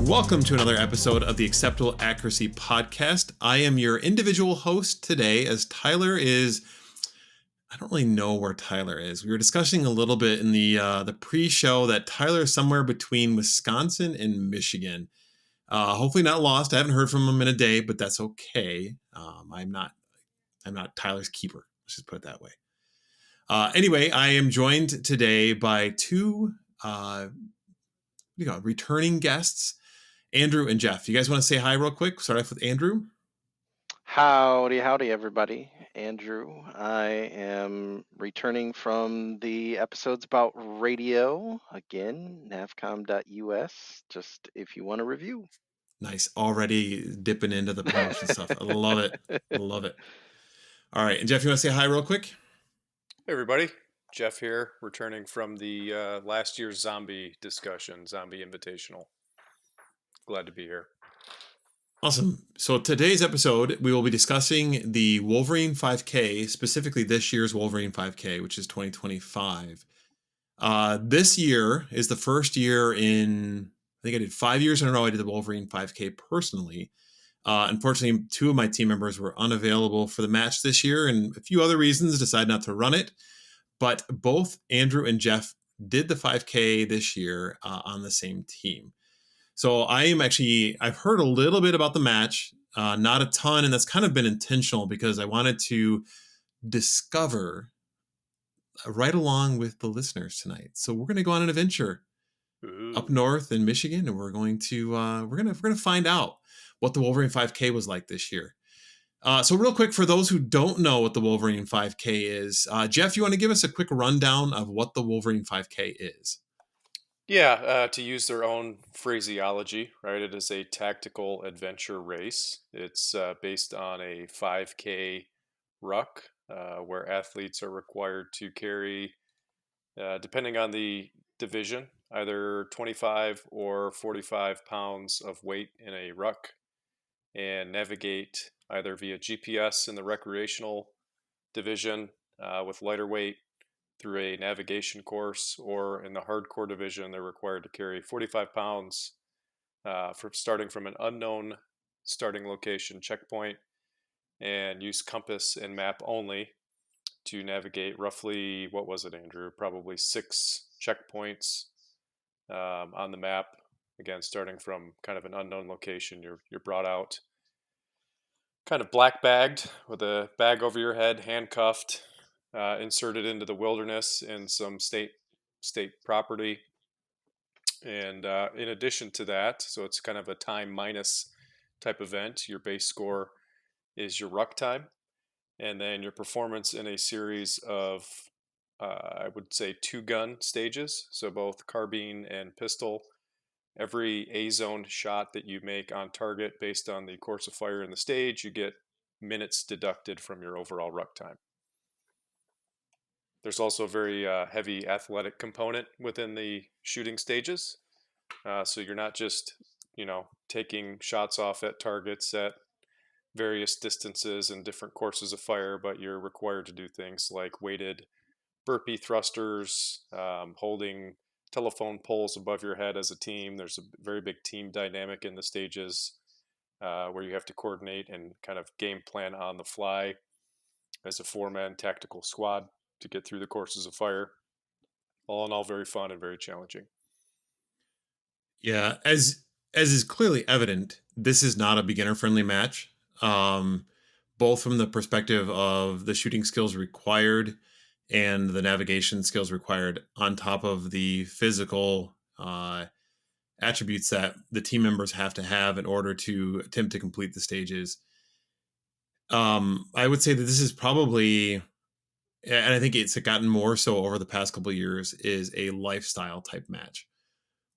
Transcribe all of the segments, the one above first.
Welcome to another episode of the Acceptable Accuracy Podcast. I am your individual host today, as Tyler is... I don't really know where Tyler is. We were discussing a little bit in the pre-show that Tyler is somewhere between Wisconsin and Michigan. Hopefully not lost. I haven't heard from him in a day, but that's okay. I'm not Tyler's keeper. Let's just put it that way. Anyway, I am joined today by two returning guests, Andrew and Jeff. You guys want to say hi real quick? Start off with Andrew. Howdy, everybody. Andrew. I am returning from the episodes about radio. Again, navcom.us, just if you want a review. Nice. Already dipping into the promotion stuff. I love it. I love it. All right. And Jeff, you want to say hi real quick? Hey, everybody. Jeff here, returning from the last year's zombie discussion, Zombie Invitational. Glad to be here. Awesome. So today's episode, we will be discussing the Wolverine 5K, specifically this year's Wolverine 5K, which is 2025. This year is the first year in, I think I did 5 years in a row, I did the Wolverine 5K personally. Unfortunately, two of my team members were unavailable for the match this year, and a few other reasons decided not to run it. But both Andrew and Jeff did the 5K this year on the same team. So I've heard a little bit about the match, not a ton, and that's kind of been intentional because I wanted to discover right along with the listeners tonight. So we're going to go on an adventure up north in Michigan, and we're going to find out what the Wolverine 5K was like this year. So real quick, for those who don't know what the Wolverine 5K is, Jeff, you want to give us a quick rundown of what the Wolverine 5K is? Yeah, to use their own phraseology, right? It is a tactical adventure race. It's based on a 5K ruck, where athletes are required to carry, depending on the division, either 25 or 45 pounds of weight in a ruck and navigate either via GPS in the recreational division with lighter weight through a navigation course, or in the hardcore division, they're required to carry 45 pounds starting from an unknown starting location checkpoint and use compass and map only to navigate roughly, what was it, Andrew? Probably 6 checkpoints on the map. Again, starting from kind of an unknown location, you're brought out kind of black bagged with a bag over your head, handcuffed, inserted into the wilderness in some state property. And in addition to that, so it's kind of a time minus type event. Your base score is your ruck time, and then your performance in a series of, I would say, 2-gun stages. So both carbine and pistol. Every A-zone shot that you make on target based on the course of fire in the stage, you get minutes deducted from your overall ruck time. There's also a very heavy athletic component within the shooting stages. So you're not just, taking shots off at targets at various distances and different courses of fire, but you're required to do things like weighted burpee thrusters, holding telephone poles above your head as a team. There's a very big team dynamic in the stages where you have to coordinate and kind of game plan on the fly as a 4-man tactical squad to get through the courses of fire. All in all, very fun and very challenging. Yeah, as is clearly evident, this is not a beginner-friendly match. Both from the perspective of the shooting skills required and the navigation skills required, on top of the physical attributes that the team members have to have in order to attempt to complete the stages. I would say that this is probably, and I think it's gotten more so over the past couple of years, is a lifestyle type match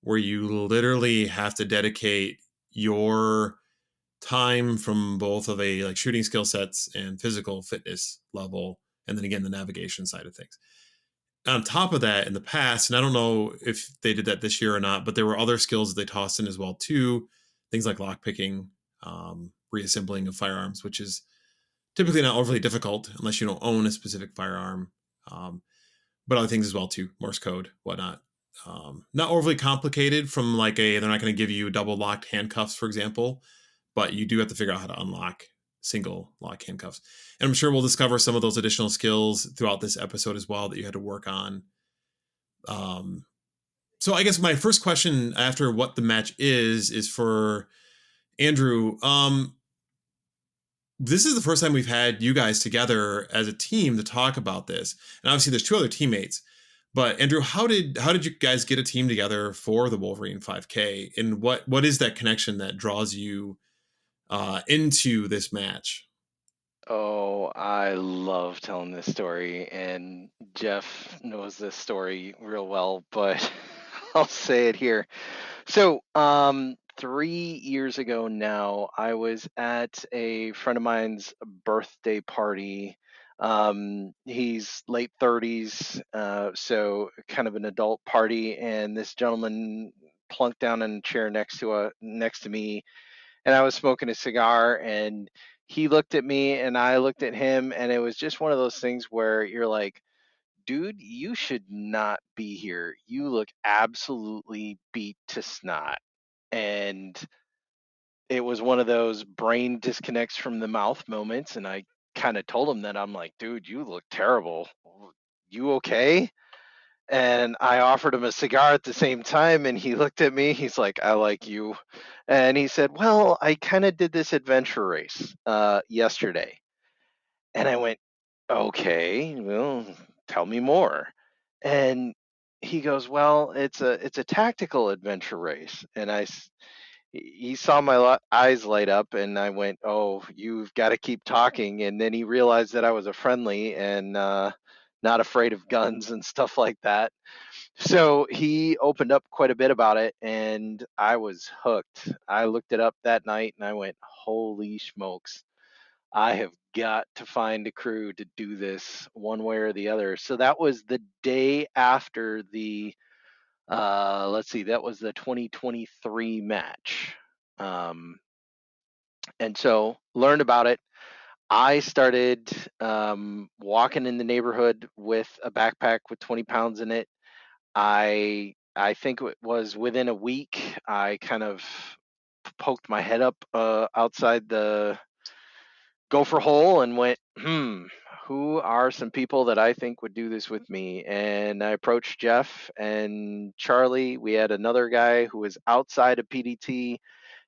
where you literally have to dedicate your time from both of a shooting skill sets and physical fitness level, and then again the navigation side of things. On top of that, in the past, and I don't know if they did that this year or not, but there were other skills that they tossed in as well too, things like lockpicking, reassembling of firearms, which is typically not overly difficult unless you don't own a specific firearm, but other things as well too, Morse code, whatnot. not overly complicated from like they're not going to give you double locked handcuffs, for example, but you do have to figure out how to unlock single lock handcuffs. And I'm sure we'll discover some of those additional skills throughout this episode as well that you had to work on. Um, so I guess my first question after what the match is for Andrew. This is the first time we've had you guys together as a team to talk about this. And obviously there's two other teammates. But Andrew, how did you guys get a team together for the Wolverine 5K? And what is that connection that draws you into this match? Oh, I love telling this story, and Jeff knows this story real well, but I'll say it here. So, 3 years ago now, I was at a friend of mine's birthday party. He's late 30s, so kind of an adult party, and this gentleman plunked down in a chair next to me, and I was smoking a cigar, and he looked at me, and I looked at him, and it was just one of those things where you're like, dude, you should not be here. You look absolutely beat to snot. And it was one of those brain disconnects from the mouth moments. And I kind of told him that I'm like, dude, you look terrible. You okay? And I offered him a cigar at the same time. And he looked at me. He's like, I like you. And he said, well, I kind of did this adventure race yesterday. And I went, okay, well, tell me more. And he goes, well, it's a tactical adventure race. And he saw my eyes light up, and I went, oh, you've got to keep talking. And then he realized that I was a friendly and not afraid of guns and stuff like that. So he opened up quite a bit about it, and I was hooked. I looked it up that night, and I went, holy smokes, I have got to find a crew to do this one way or the other. So that was the day after the let's see, that was the 2023 match. Um, and so learned about it. I started walking in the neighborhood with a backpack with 20 pounds in it. I think it was within a week I kind of poked my head up outside the gopher hole and went, who are some people that I think would do this with me? And I approached Jeff and Charlie. We had another guy who was outside of PDT.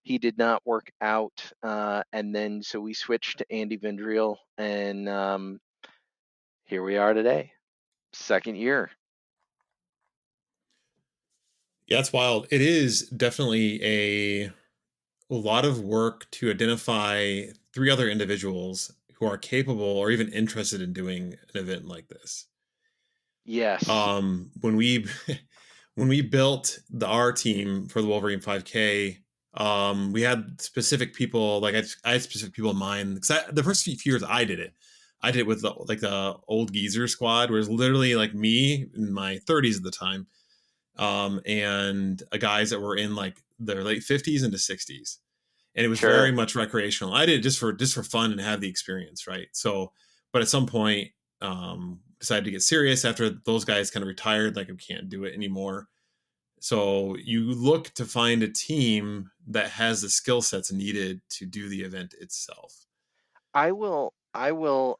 He did not work out. And then so we switched to Andy Vendriel, and here we are today, second year. Yeah, it's wild. It is definitely a lot of work to identify three other individuals who are capable or even interested in doing an event like this. Yes, When we when we built our team for the Wolverine 5K, we had specific people. Like I had specific people in mind because the first few years I did it with the old geezer squad, where it's literally like me in my 30s at the time, and guys that were in like their late 50s into 60s, and it was very sure. much recreational. I did it just for fun and have the experience, right? So, but at some point, decided to get serious after those guys kind of retired. Like I can't do it anymore. So you look to find a team that has the skill sets needed to do the event itself. I will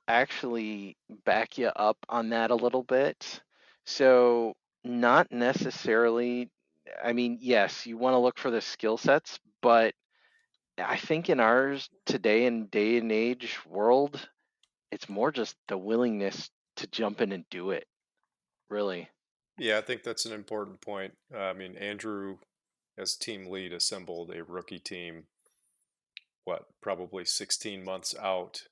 actually back you up on that a little bit. So, not necessarily, I mean, yes, you want to look for the skill sets, but I think in ours today and day and age world, it's more just the willingness to jump in and do it, really. Yeah, I think that's an important point. I mean, Andrew, as team lead, assembled a rookie team, probably 16 months out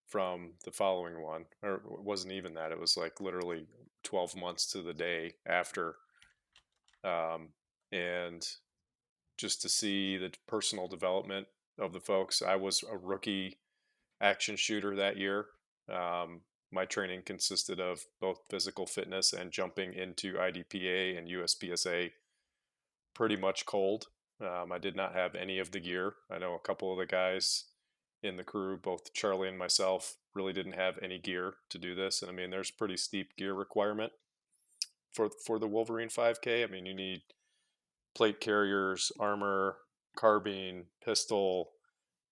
from the following one. Or it wasn't even that. It was like literally 12 months to the day after. Um, and just to see the personal development of the folks. I was a rookie action shooter that year. My training consisted of both physical fitness and jumping into IDPA and USPSA pretty much cold. I did not have any of the gear. I know a couple of the guys in the crew, both Charlie and myself, really didn't have any gear to do this. And I mean, there's pretty steep gear requirement for the Wolverine 5K. I mean, you need plate carriers, armor, carbine, pistol,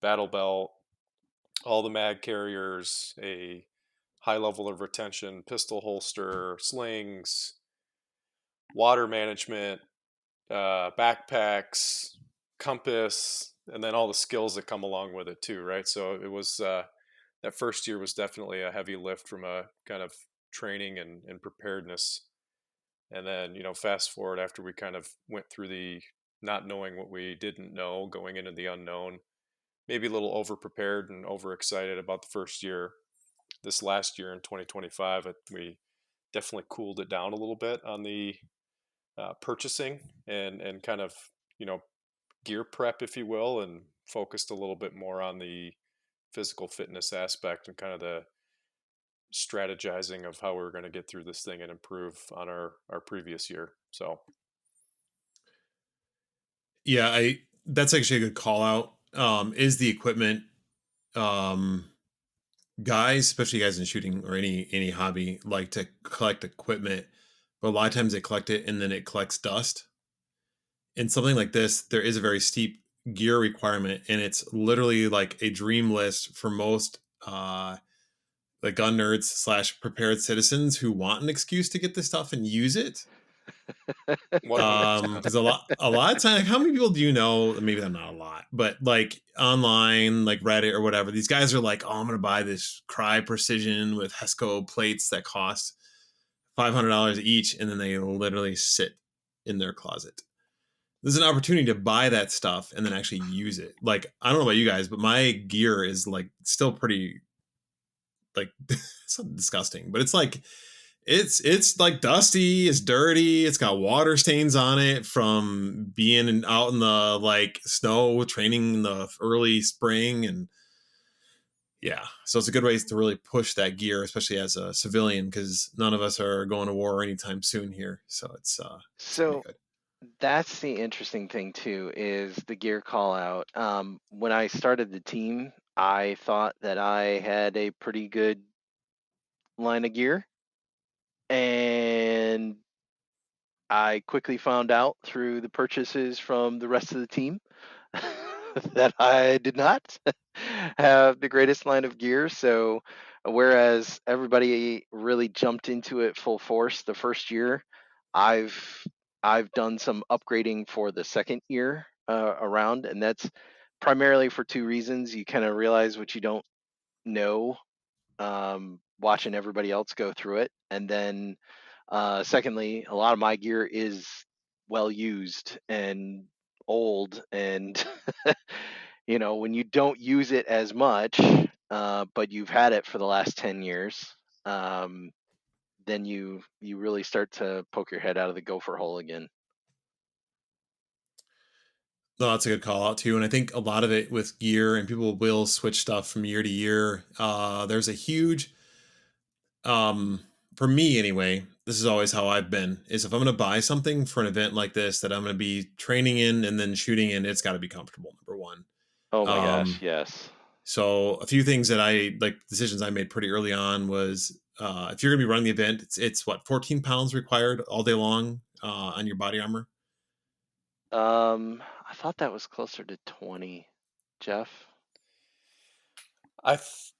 battle belt, all the mag carriers, a high level of retention, pistol holster, slings, water management, backpacks, compass, and then all the skills that come along with it too, right? So it was that first year was definitely a heavy lift from a kind of training and preparedness. And then, fast forward after we kind of went through the not knowing what we didn't know, going into the unknown, maybe a little over prepared and overexcited about the first year. This last year in 2025, we definitely cooled it down a little bit on the purchasing and kind of you know gear prep, if you will, and focused a little bit more on the physical fitness aspect and kind of the strategizing of how we were going to get through this thing and improve on our previous year. So Yeah, I that's actually a good call out. Is the equipment, um guys, especially guys in shooting or any hobby, like to collect equipment, but a lot of times they collect it and then it collects dust. In something like this, there is a very steep gear requirement, and it's literally like a dream list for most like gun nerds slash prepared citizens who want an excuse to get this stuff and use it. 100%. Because a lot of times, like, how many people do you know? Maybe not a lot, but like online, like Reddit or whatever, these guys are like, "Oh, I'm gonna buy this Cry Precision with Hesco plates that cost $500 each," and then they literally sit in their closet. There's an opportunity to buy that stuff and then actually use it. Like, I don't know about you guys, but my gear is like still pretty like it's not disgusting, but it's like it's like dusty, it's dirty, it's got water stains on it from being out in the like snow training in the early spring. And yeah, so it's a good way to really push that gear, especially as a civilian, because none of us are going to war anytime soon here. So it's pretty So good. that's the interesting thing too, is the gear call out. When I started the team, I thought that I had a pretty good line of gear, and I quickly found out through the purchases from the rest of the team that I did not have the greatest line of gear. So, whereas everybody really jumped into it full force the first year, I've I've done some upgrading for the second year around, and that's primarily for two reasons. You kind of realize what you don't know, watching everybody else go through it, and then secondly, a lot of my gear is well used and old, and when you don't use it as much, but you've had it for the last 10 years, um, then you really start to poke your head out of the gopher hole again. No, that's a good call out too. And I think a lot of it with gear, and people will switch stuff from year to year. There's a huge, um, for me anyway, this is always how I've been, is if I'm going to buy something for an event like this that I'm going to be training in and then shooting in, it's got to be comfortable, number one. Oh my gosh, Um, yes. so a few things that I like, decisions I made pretty early on was, if you're going to be running the event, it's what, 14 pounds required all day long, on your body armor. I thought that was closer to 20, Jeff.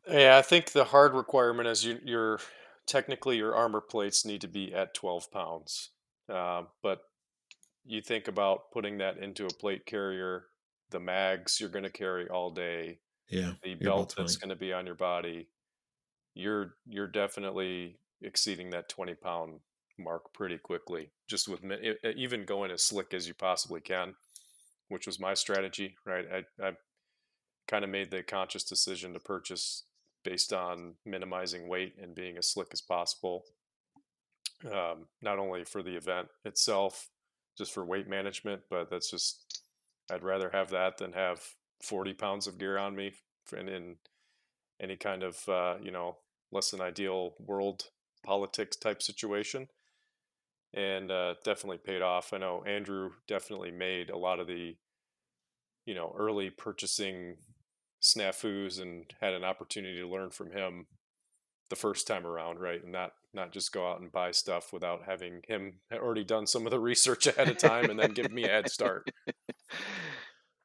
Yeah, I think the hard requirement is your technically your armor plates need to be at 12 pounds. But you think about putting that into a plate carrier, the mags you're going to carry all day, Yeah, the you're about belt that's 20. going to be on your body, you're definitely exceeding that 20-pound mark pretty quickly. Just with even going as slick as you possibly can, which was my strategy, right? I kind of made the conscious decision to purchase based on minimizing weight and being as slick as possible. Not only for the event itself, just for weight management, but that's just, I'd rather have that than have 40 pounds of gear on me in any kind of, less than ideal world politics type situation. And definitely paid off. I know Andrew definitely made a lot of the, early purchasing snafus and had an opportunity to learn from him the first time around, right? And not just go out and buy stuff without having him already done some of the research ahead of time and then give me a head start.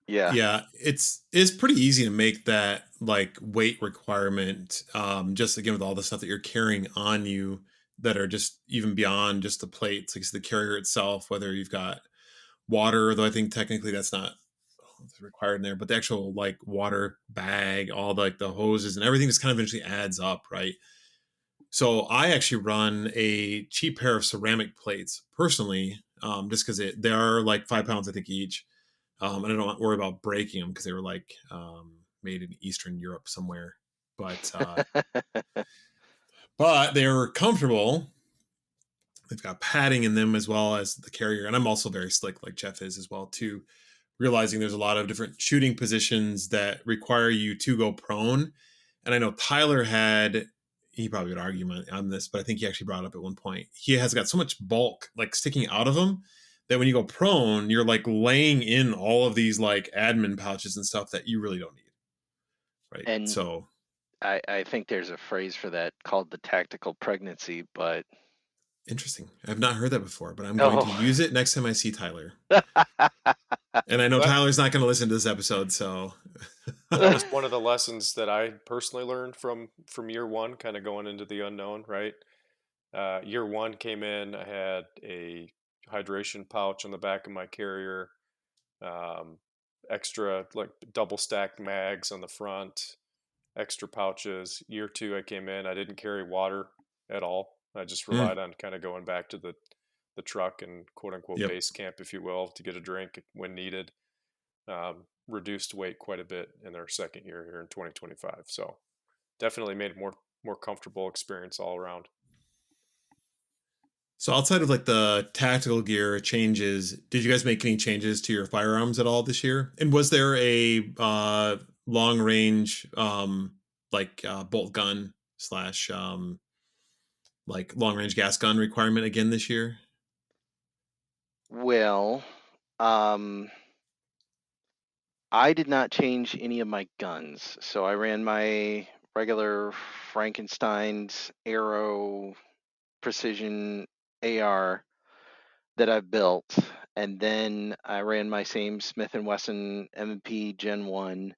Yeah. Yeah, it's pretty easy to make that like weight requirement. Just again with all the stuff that you're carrying on you that are just even beyond just the plates, like the carrier itself. Whether you've got water, though I think technically that's not required in there, but the actual like water bag, all the, like the hoses and everything just kind of eventually adds up, right? So I actually run a cheap pair of ceramic plates personally, just because they are like 5 pounds I think each, and I don't worry about breaking them because they were like made in Eastern Europe somewhere, but but they're comfortable. They've got padding in them as well as the carrier, and I'm also very slick like Jeff is as well too, realizing there's a lot of different shooting positions that require you to go prone. And I know Tyler had, he probably would argue on this, but I think he actually brought it up at one point. He has got so much bulk like sticking out of him that when you go prone, you're like laying in all of these like admin pouches and stuff that you really don't need. Right. And So I think there's a phrase for that called the tactical pregnancy, but interesting. I've not heard that before, but I'm going to oh. use it next time I see Tyler. And I know That Tyler's not going to listen to this episode, so that was one of the lessons that I personally learned from year one, kind of going into the unknown, right? Year one came in, I had a hydration pouch on the back of my carrier, um, extra like double stacked mags on the front, extra pouches. Year two, I came in, I didn't carry water at all. I just relied on kind of going back to the truck and quote unquote yep. base camp, if you will, to get a drink when needed. Reduced weight quite a bit in their second year here in 2025. So definitely made more comfortable experience all around. So outside of like the tactical gear changes, did you guys make any changes to your firearms at all this year? And was there a long range like bolt gun slash like long range gas gun requirement again this year? Well, um, I did not change any of my guns. So I ran my regular Frankenstein's Arrow Precision AR that I've built, and then I ran my same Smith & Wesson M&P Gen 1.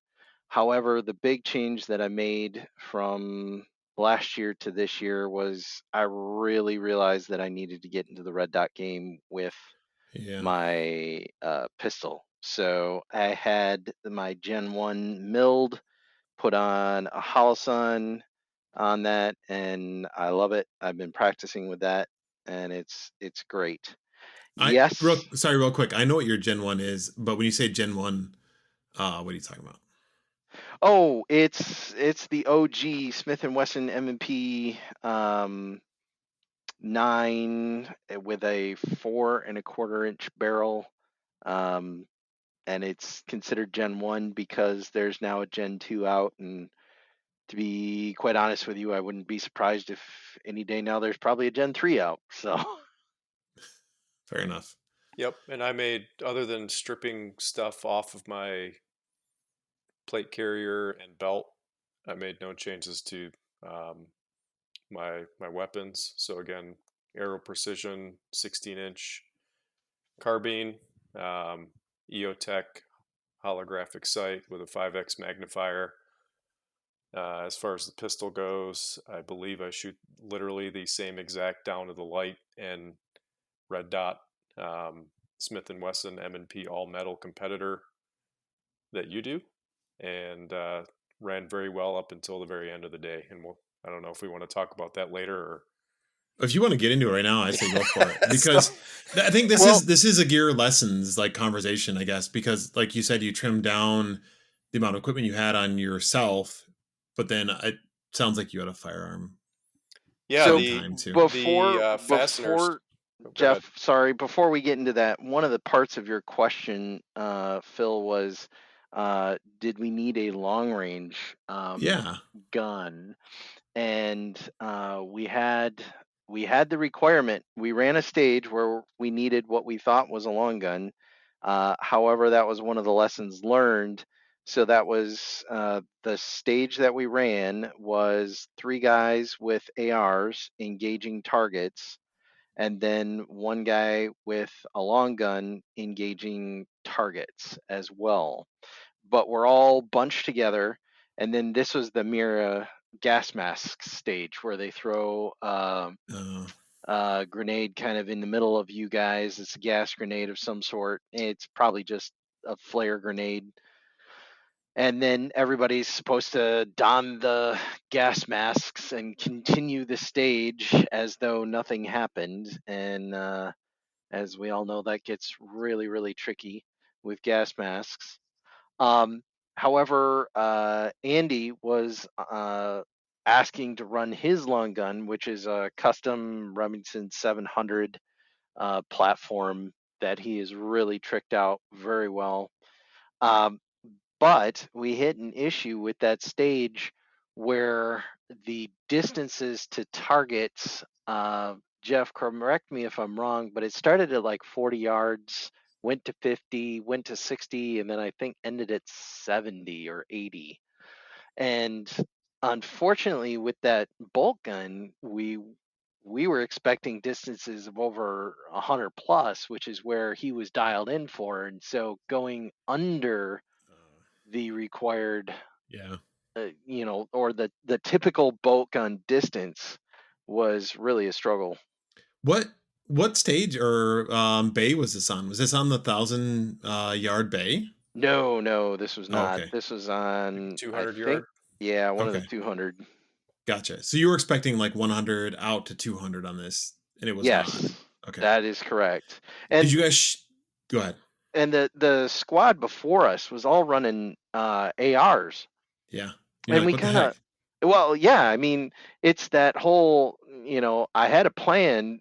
However, the big change that I made from last year to this year was I really realized that I needed to get into the red dot game with Yeah. my pistol. So I had my Gen 1 milled, put on a Holosun on that, and I love it. I've been practicing with that, and it's great. Yes. Real quick. I know what your Gen 1 is, but when you say Gen 1, what are you talking about? Oh, it's the OG Smith & Wesson M&P 9 with a 4.25-inch barrel. And it's considered Gen 1 because there's now a Gen 2 out. And to be quite honest with you, I wouldn't be surprised if any day now there's probably a Gen 3 out. So Fair enough. Yep, and I made, other than stripping stuff off of my plate carrier and belt, I made no changes to um, my weapons. So again, Arrow Precision 16-inch carbine, um, EOTech holographic sight with a 5x magnifier. As far as the pistol goes, I believe I shoot literally the same exact down to the light and red dot Smith & Wesson M&P all metal competitor that you do, and ran very well up until the very end of the day. And I don't know if we want to talk about that later or. If you want to get into it right now, I say go for it, So, because I think this well, is a gear lessons like conversation, I guess, because like you said, you trimmed down the amount of equipment you had on yourself, but then it sounds like you had a firearm yeah, so same time too. fasteners. before Oh, go ahead. Jeff, sorry, before we get into that, one of the parts of your question, Phil, was did we need a long range Yeah, gun? And we had the requirement. We ran a stage where we needed what we thought was a long gun. However, that was one of the lessons learned. So that was the stage that we ran was 3 guys with ARs engaging targets, and then 1 guy with a long gun engaging targets as well. But we're all bunched together, and then this was the Mira gas mask stage where they throw a grenade kind of in the middle of you guys. It's a gas grenade of some sort. It's probably just a flare grenade. And then everybody's supposed to don the gas masks and continue the stage as though nothing happened. And as we all know, that gets really, really tricky with gas masks. However, Andy was asking to run his long gun, which is a custom Remington 700 platform that he has really tricked out very well. But we hit an issue with that stage where the distances to targets, Jeff, correct me if I'm wrong, but it started at like 40 yards, went to 50, went to 60, and then I think ended at 70 or 80. And unfortunately, with that bolt gun, we were expecting distances of over 100 plus, which is where he was dialed in for. And so going under the required, Yeah. or the typical bolt gun distance was really a struggle. What stage or bay was this on? Was this on the 1,000 yard bay? No, this was Oh, not. okay. This was Like on, I 200 think, yard. yeah, one of the Okay. 200. Gotcha. So you were expecting like 100 out to 200 on this, and it was not. Yes, Okay. that is correct. Did And you guys? Go ahead. and the squad before us was all running ARs. Yeah. You're And like, we what the kind of, heck? well, yeah, I mean, it's that whole, I had a plan,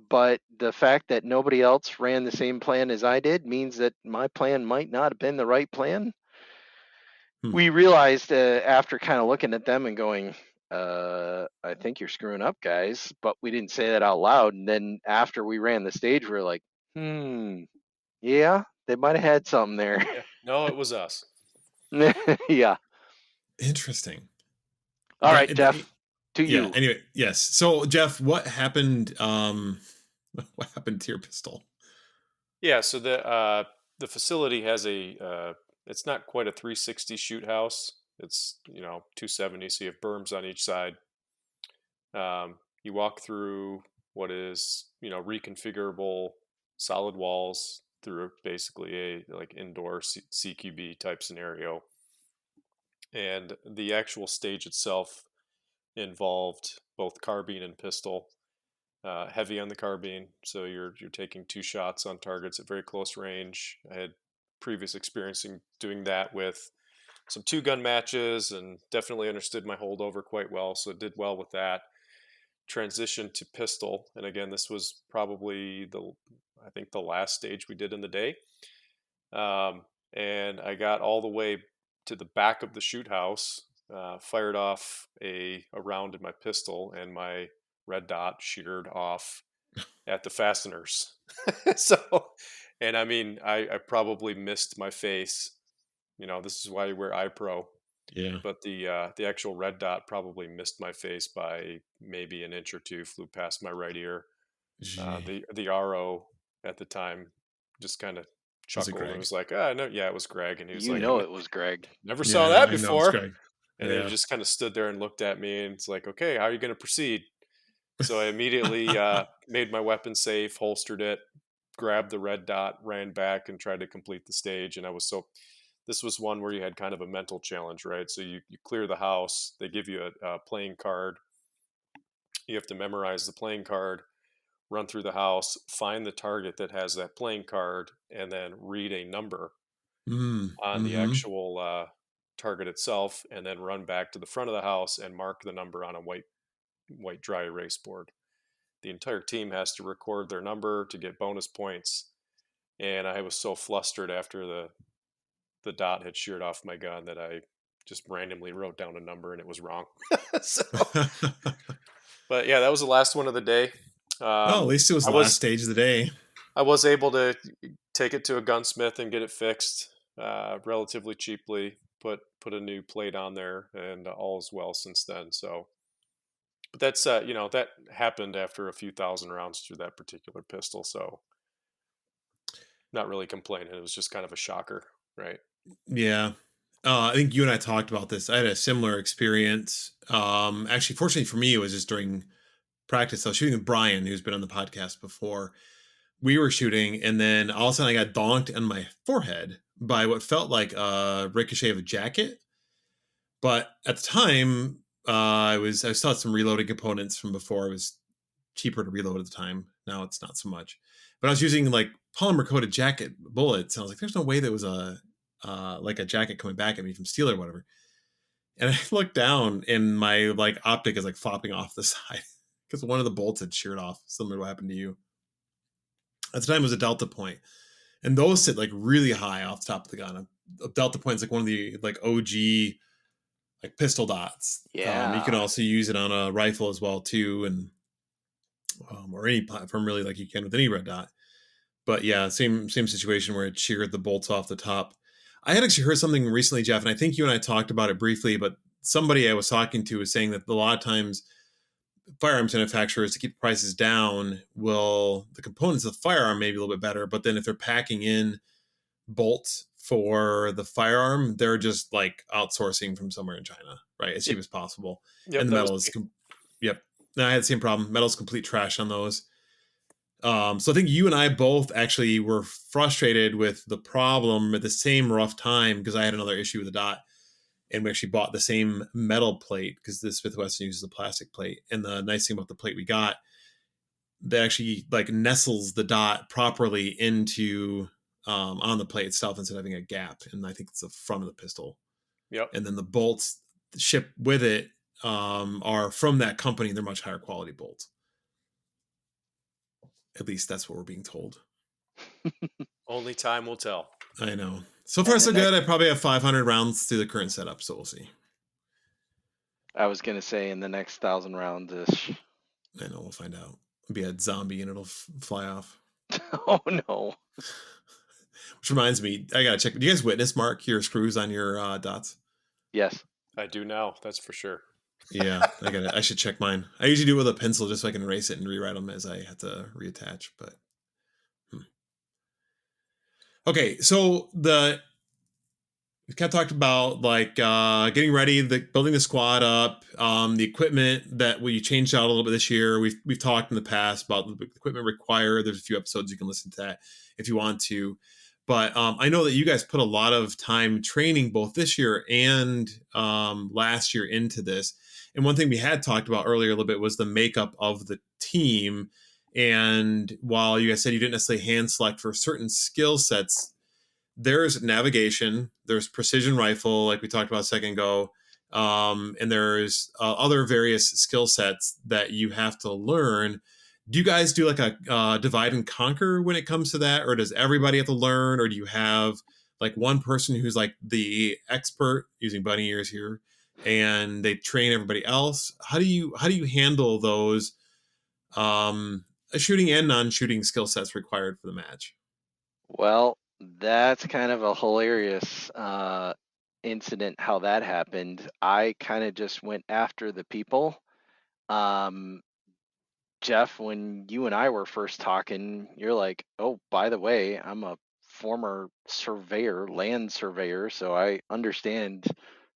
but the fact that nobody else ran the same plan as I did means that my plan might not have been the right plan. Hmm. We realized after kind of looking at them and going, I think you're screwing up, guys, but we didn't say that out loud. And then after we ran the stage, we were like, yeah, they might have had something there. Yeah. No, it was us. Yeah. Interesting. All right, Jeff, to Yeah. you. Anyway, yes. So Jeff, what happened? What happened to your pistol? Yeah. So the facility has a it's not quite a 360 shoot house. It's 270, so you have berms on each side. You walk through what is reconfigurable solid walls through basically a like indoor CQB type scenario, and the actual stage itself involved both carbine and pistol. Heavy on the carbine, so you're taking 2 shots on targets at very close range. I had previous experience in doing that with some 2-gun matches, and definitely understood my holdover quite well, so it did well with that. Transition to pistol, and again, this was probably I think the last stage we did in the day. And I got all the way to the back of the shoot house, fired off a round in my pistol, and my red dot sheared off at the fasteners. So, and I mean, I probably missed my face. This is why you wear eye pro. Yeah. But the actual red dot probably missed my face by maybe an inch or two, flew past my right ear. The RO at the time just kind of Was it chuckled and Greg? was like, "Ah, no, yeah, it was Greg," and he was You like, know it was Greg. "Never saw Yeah, that I know it's before." Greg. And then he Yeah. just kind of stood there and looked at me, and it's like, "Okay, how are you going to proceed?" So I immediately made my weapon safe, holstered it, grabbed the red dot, ran back, and tried to complete the stage. And this was one where you had kind of a mental challenge, right? So you clear the house, they give you a playing card. You have to memorize the playing card, run through the house, find the target that has that playing card, and then read a number on the Mm-hmm. actual target itself, and then run back to the front of the house and mark the number on a white dry erase board. The entire team has to record their number to get bonus points. And I was so flustered after the dot had sheared off my gun that I just randomly wrote down a number and it was wrong. So, but yeah, that was the last one of the day. Well, at least it was the last stage of the day. I was able to take it to a gunsmith and get it fixed. relatively cheaply. Put a new plate on there, and all is well since then. So, but that's that happened after a few thousand rounds through that particular pistol. So, not really complaining. It was just kind of a shocker, right? Yeah. I think you and I talked about this. I had a similar experience. Actually, fortunately for me, it was just during practice. I was shooting with Brian, who's been on the podcast before. We were shooting, and then all of a sudden I got donked on my forehead by what felt like a ricochet of a jacket. But at the time, I still had some reloading components from before. It was cheaper to reload at the time. Now it's not so much. But I was using like polymer coated jacket bullets, and I was like, "There's no way there was a like a jacket coming back at me from steel or whatever." And I looked down, and my like optic is like flopping off the side because one of the bolts had sheared off, similar to what happened to you. At the time, it was a delta point, and those sit like really high off the top of the gun. A delta point is like one of the like OG like pistol dots. You can Yeah. also use it on a rifle as well too, and or any platform really, like you can with any red dot. But yeah, same situation where it sheared the bolts off the top. I had actually heard something recently, Jeff, and I think you and I talked about it briefly. But somebody I was talking to was saying that a lot of times firearms manufacturers, to keep prices down, will the components of the firearm may be a little bit better, but then if they're packing in bolts for the firearm, they're just like outsourcing from somewhere in China, right? As cheap as possible. Yep, And the that was metal is, me. yep. No, I had the same problem. Metal's complete trash on those. So I think you and I both actually were frustrated with the problem at the same rough time because I had another issue with the dot, and we actually bought the same metal plate because the Smith Wesson uses a plastic plate. And the nice thing about the plate we got, that actually like nestles the dot properly into on the plate itself instead of having a gap. And I think it's the front of the pistol. Yep. And then the bolts shipped with it are from that company. They're much higher quality bolts. At least that's what we're being told. Only time will tell. I know. So far, so good. I probably have 500 rounds through the current setup, so we'll see. I was gonna say in the next 1,000 rounds ish. I know. We'll find out. It'll be a zombie and it'll fly off. Oh no. Which reminds me, I gotta check. Do you guys witness, Mark, your screws on your dots? Yes. I do now. That's for sure. Yeah, I should check mine. I usually do it with a pencil just so I can erase it and rewrite them as I have to reattach. But okay, so we kind of talked about like getting ready, building the squad up, the equipment that we changed out a little bit this year. We've talked in the past about the equipment required. There's a few episodes you can listen to that if you want to. But I know that you guys put a lot of time training both this year and last year into this. And one thing we had talked about earlier a little bit was the makeup of the team. And while you guys said you didn't necessarily hand select for certain skill sets, there's navigation, there's precision rifle, like we talked about a second ago, and there's other various skill sets that you have to learn. Do you guys do like a divide and conquer when it comes to that, or does everybody have to learn, or do you have like one person who's like the expert, using bunny ears here, and they train everybody else? How do you handle those shooting and non-shooting skill sets required for the match? Well, that's kind of a hilarious incident how that happened. I kind of just went after the people. Jeff, when you and I were first talking, you're like, oh, by the way, I'm a former surveyor, land surveyor, so I understand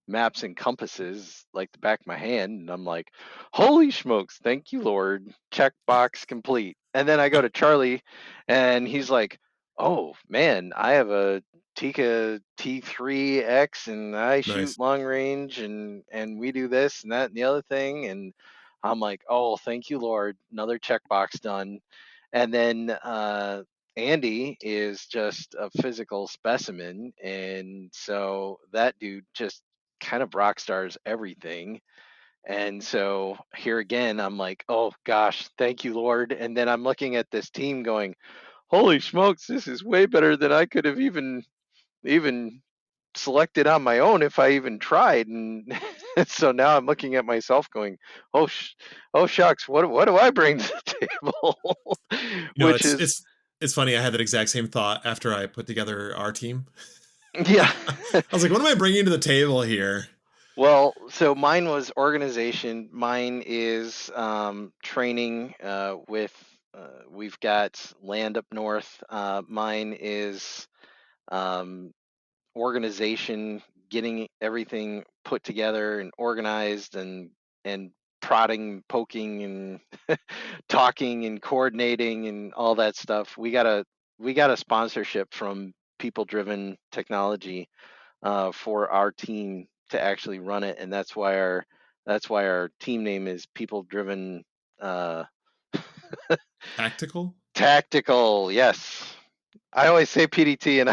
maps and compasses like the back of my hand. And I'm like, holy smokes, thank you, Lord. Checkbox complete. And then I go to Charlie and he's like, oh man, I have a Tika T3X and I shoot Nice. long range and we do this and that and the other thing. And I'm like, oh, thank you, Lord. Another checkbox done. And then Andy is just a physical specimen. And so that dude just kind of rock stars everything. And so here again, I'm like, oh gosh, thank you, Lord. And then I'm looking at this team going, holy smokes, this is way better than I could have even selected on my own if I even tried. And so now I'm looking at myself going, oh shucks, what do I bring to the table? You know, Which is it's funny. I had that exact same thought after I put together our team. Yeah. I was like, what am I bringing to the table here? Well, so mine was organization. Mine is training with, we've got land up north. Mine is um, organization, getting everything put together and organized, and prodding, poking, and talking and coordinating and all that stuff. We got a sponsorship from People Driven Technology for our team to actually run it, and that's why our team name is People Driven uh, Tactical? Tactical. Yes, I always say PDT, and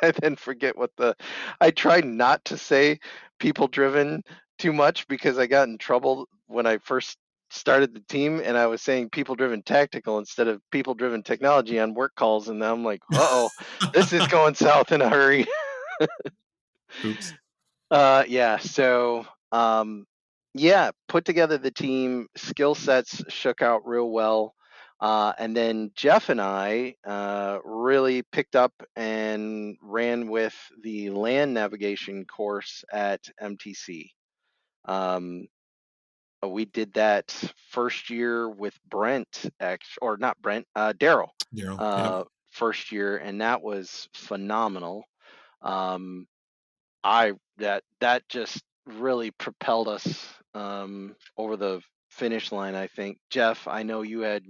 I then forget what the. I try not to say People Driven too much because I got in trouble when I first started the team, and I was saying People Driven Tactical instead of People Driven Technology on work calls, and I'm like, uh-oh, this is going south in a hurry. Oops. Yeah, so yeah, put together the team, skill sets shook out real well. And then Jeff and I really picked up and ran with the land navigation course at MTC. Um, we did that first year with Brent, or not Brent, Daryl, Daryl. Yep. first year, and that was phenomenal. Um, that just really propelled us over the finish line. I think, Jeff, I know you had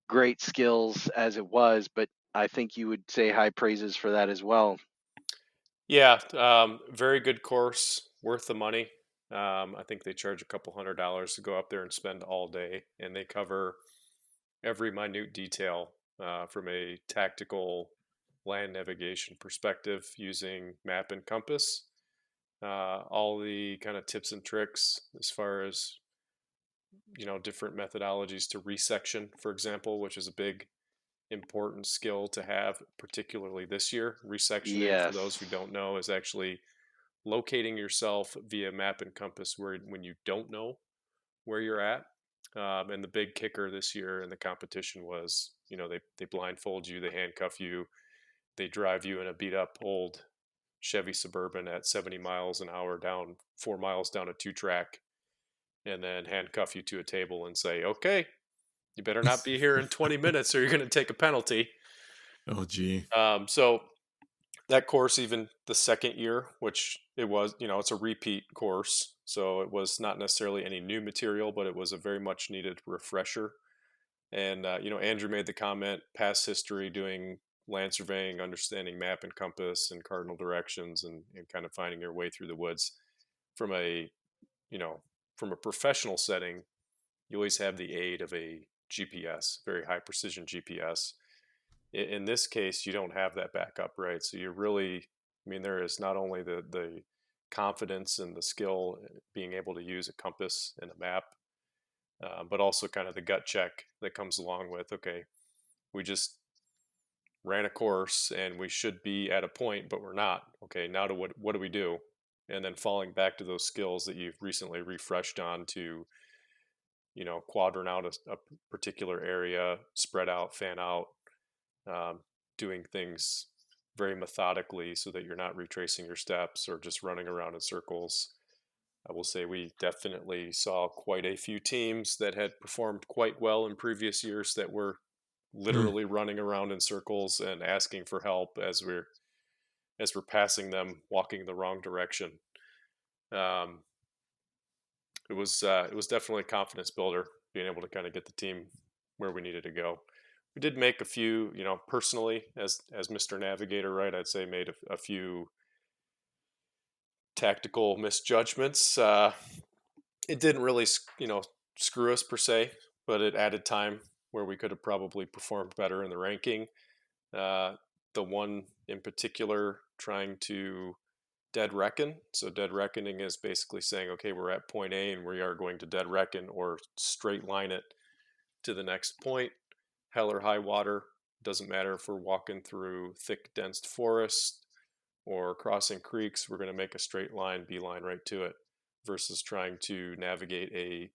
great skills as it was, but I think you would say high praises for that as well. Yeah, very good course, worth the money. I think they charge a couple $100 to go up there and spend all day, and they cover every minute detail from a tactical land navigation perspective using map and compass. All the kind of tips and tricks as far as different methodologies to resection, for example, which is a big important skill to have, particularly this year. Resectioning, for those Yes. who don't know, is actually locating yourself via map and compass where when you don't know where you're at. And the big kicker this year in the competition was, they blindfold you, they handcuff you, they drive you in a beat up old Chevy Suburban at 70 miles an hour down 4 miles down a 2-track, and then handcuff you to a table and say, okay, you better not be here in 20 minutes or you're going to take a penalty. Oh, gee. So that course, even the second year, which it was, it's a repeat course. So it was not necessarily any new material, but it was a very much needed refresher. And, Andrew made the comment, past history doing land surveying, understanding map and compass and cardinal directions, and kind of finding your way through the woods from a, you know, from a professional setting. You always have the aid of a GPS, very high precision GPS. In this case, you don't have that backup, right? So you're really, I mean, there is not only the confidence and the skill being able to use a compass and a map, but also kind of the gut check that comes along with, okay, we just ran a course and we should be at a point, but we're not. Okay, now what do we do? And then falling back to those skills that you've recently refreshed on to, quadrant out a particular area, spread out, fan out, um, doing things very methodically so that you're not retracing your steps or just running around in circles. I will say we definitely saw quite a few teams that had performed quite well in previous years that were Mm. literally running around in circles and asking for help as we're passing them, walking the wrong direction. Um, it was definitely a confidence builder, being able to kind of get the team where we needed to go. We did make a few, personally as Mr. Navigator, right? I'd say made a few tactical misjudgments. It didn't really, screw us per se, but it added time where we could have probably performed better in the ranking. Uh, the one in particular trying to dead reckon. So dead reckoning is basically saying, okay, we're at point A and we are going to dead reckon or straight line it to the next point. Hell or high water, doesn't matter if we're walking through thick, dense forest or crossing creeks, we're going to make a straight line, beeline right to it, versus trying to navigate a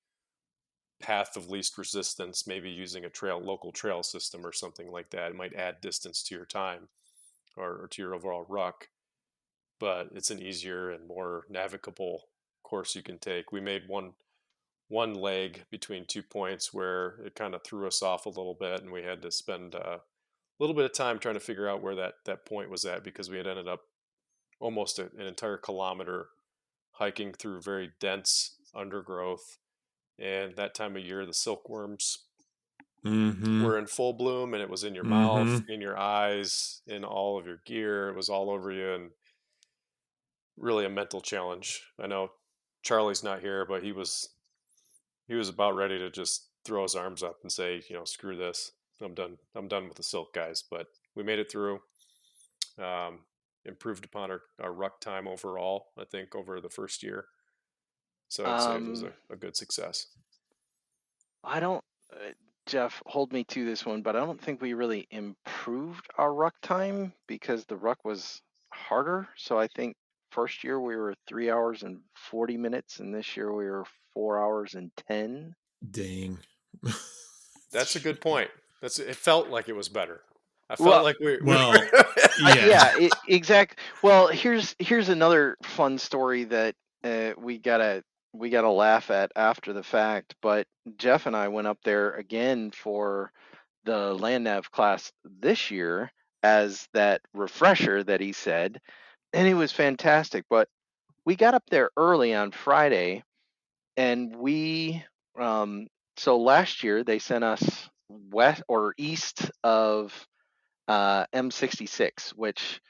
path of least resistance, maybe using a local trail system or something like that. It might add distance to your time or to your overall ruck. but it's an easier and more navigable course you can take. We made one leg between 2 points where it kind of threw us off a little bit, and we had to spend a little bit of time trying to figure out where that point was at, because we had ended up almost an entire kilometer hiking through very dense undergrowth. And that time of year, the silkworms Mm-hmm. were in full bloom, and it was in your mouth, Mm-hmm. in your eyes, in all of your gear. It was all over you, and really a mental challenge. I know Charlie's not here, but he was about ready to just throw his arms up and say, screw this. I'm done. I'm done with the silk guys. But we made it through. Um, Improved upon our ruck time overall, I think, over the first year. So I'd say it was a good success. I don't, Jeff, hold me to this one, but I don't think we really improved our ruck time because the ruck was harder. So I think first year we were 3 hours and 40 minutes, and this year we were 4 hours and 10. Dang. That's a good point. It felt like it was better. I felt Well, like we Well, yeah. yeah, exact. Well, here's another fun story that we gotta laugh at after the fact. But Jeff and I went up there again for the land nav class this year as that refresher that he said, and it was fantastic. But we got up there early on Friday, and um, so last year they sent us west or east of M66, which,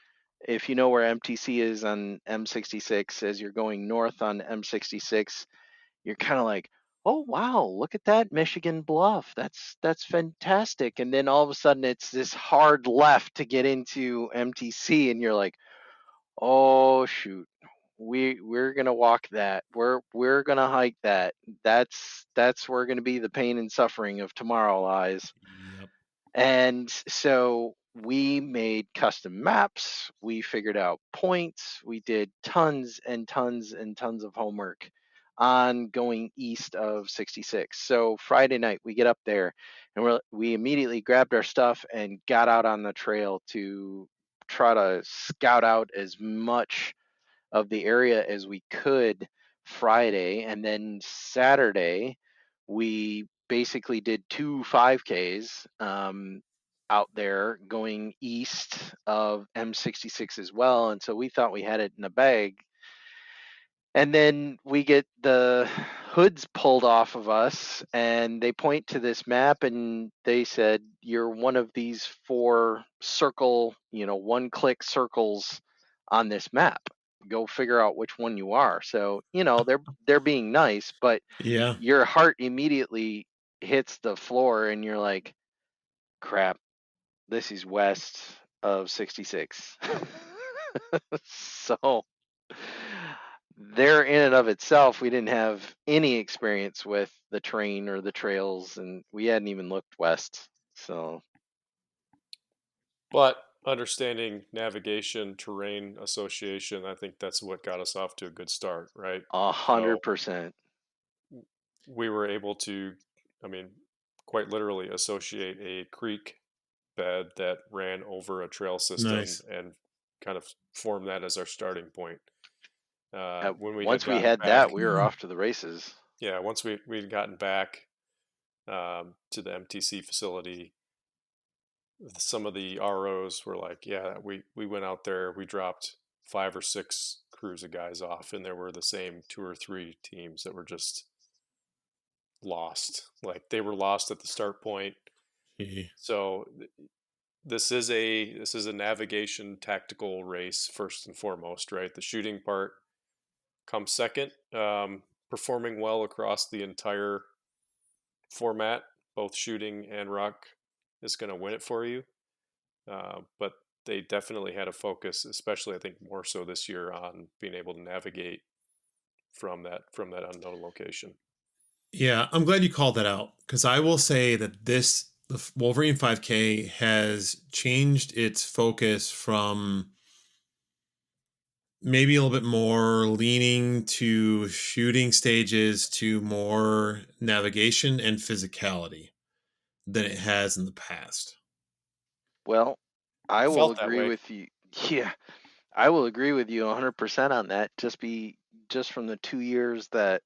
if you know where MTC is on M66, as you're going north on M66, you're kind of like, oh wow, look at that Michigan Bluff. That's fantastic. And then all of a sudden it's this hard left to get into MTC, and you're like, oh shoot. We're gonna walk that. We're gonna hike that. That's where gonna be the pain and suffering of tomorrow lies. Yep. And so we made custom maps, we figured out points, we did tons and tons and tons of homework on going east of 66. So Friday night we get up there, and we immediately grabbed our stuff and got out on the trail to try to scout out as much of the area as we could Friday. And then Saturday, we basically did two 5Ks out there going east of M66 as well. And so we thought we had it in the bag. And then we get the hoods pulled off of us, and they point to this map, and they said, you're one of these four one-click circles on this map. Go figure out which one you are. So, they're being nice, but Yeah. your heart immediately hits the floor, and you're like, crap, this is west of 66. So there in and of itself, we didn't have any experience with the terrain or the trails, and we hadn't even looked west. So But understanding navigation, terrain association, I think that's what got us off to a good start, right? So 100%. we were able to, I mean, quite literally associate a creek bed that ran over a trail system Nice. and kind of form that as our starting point. When we had Once we gotten had that, back, we were off to the races. yeah, once we'd gotten back to the MTC facility, some of the ROs were like, yeah, we went out there, we dropped 5 or 6 crews of guys off, and there were the same 2 or 3 teams that were just lost. Like they were lost at the start point. Okay. So this is a navigation tactical race first and foremost, right? The shooting part comes second. Performing well across the entire format, both shooting and ruck, is going to win it for you. But they definitely had a focus, especially I think more so this year, on being able to navigate from that unknown location. Yeah, I'm glad you called that out, because I will say that the Wolverine 5K has changed its focus from maybe a little bit more leaning to shooting stages to more navigation and physicality than it has in the past. Well, I will Felt that agree way. with you. Yeah, I will agree with you 100% on that. Just from the 2 years that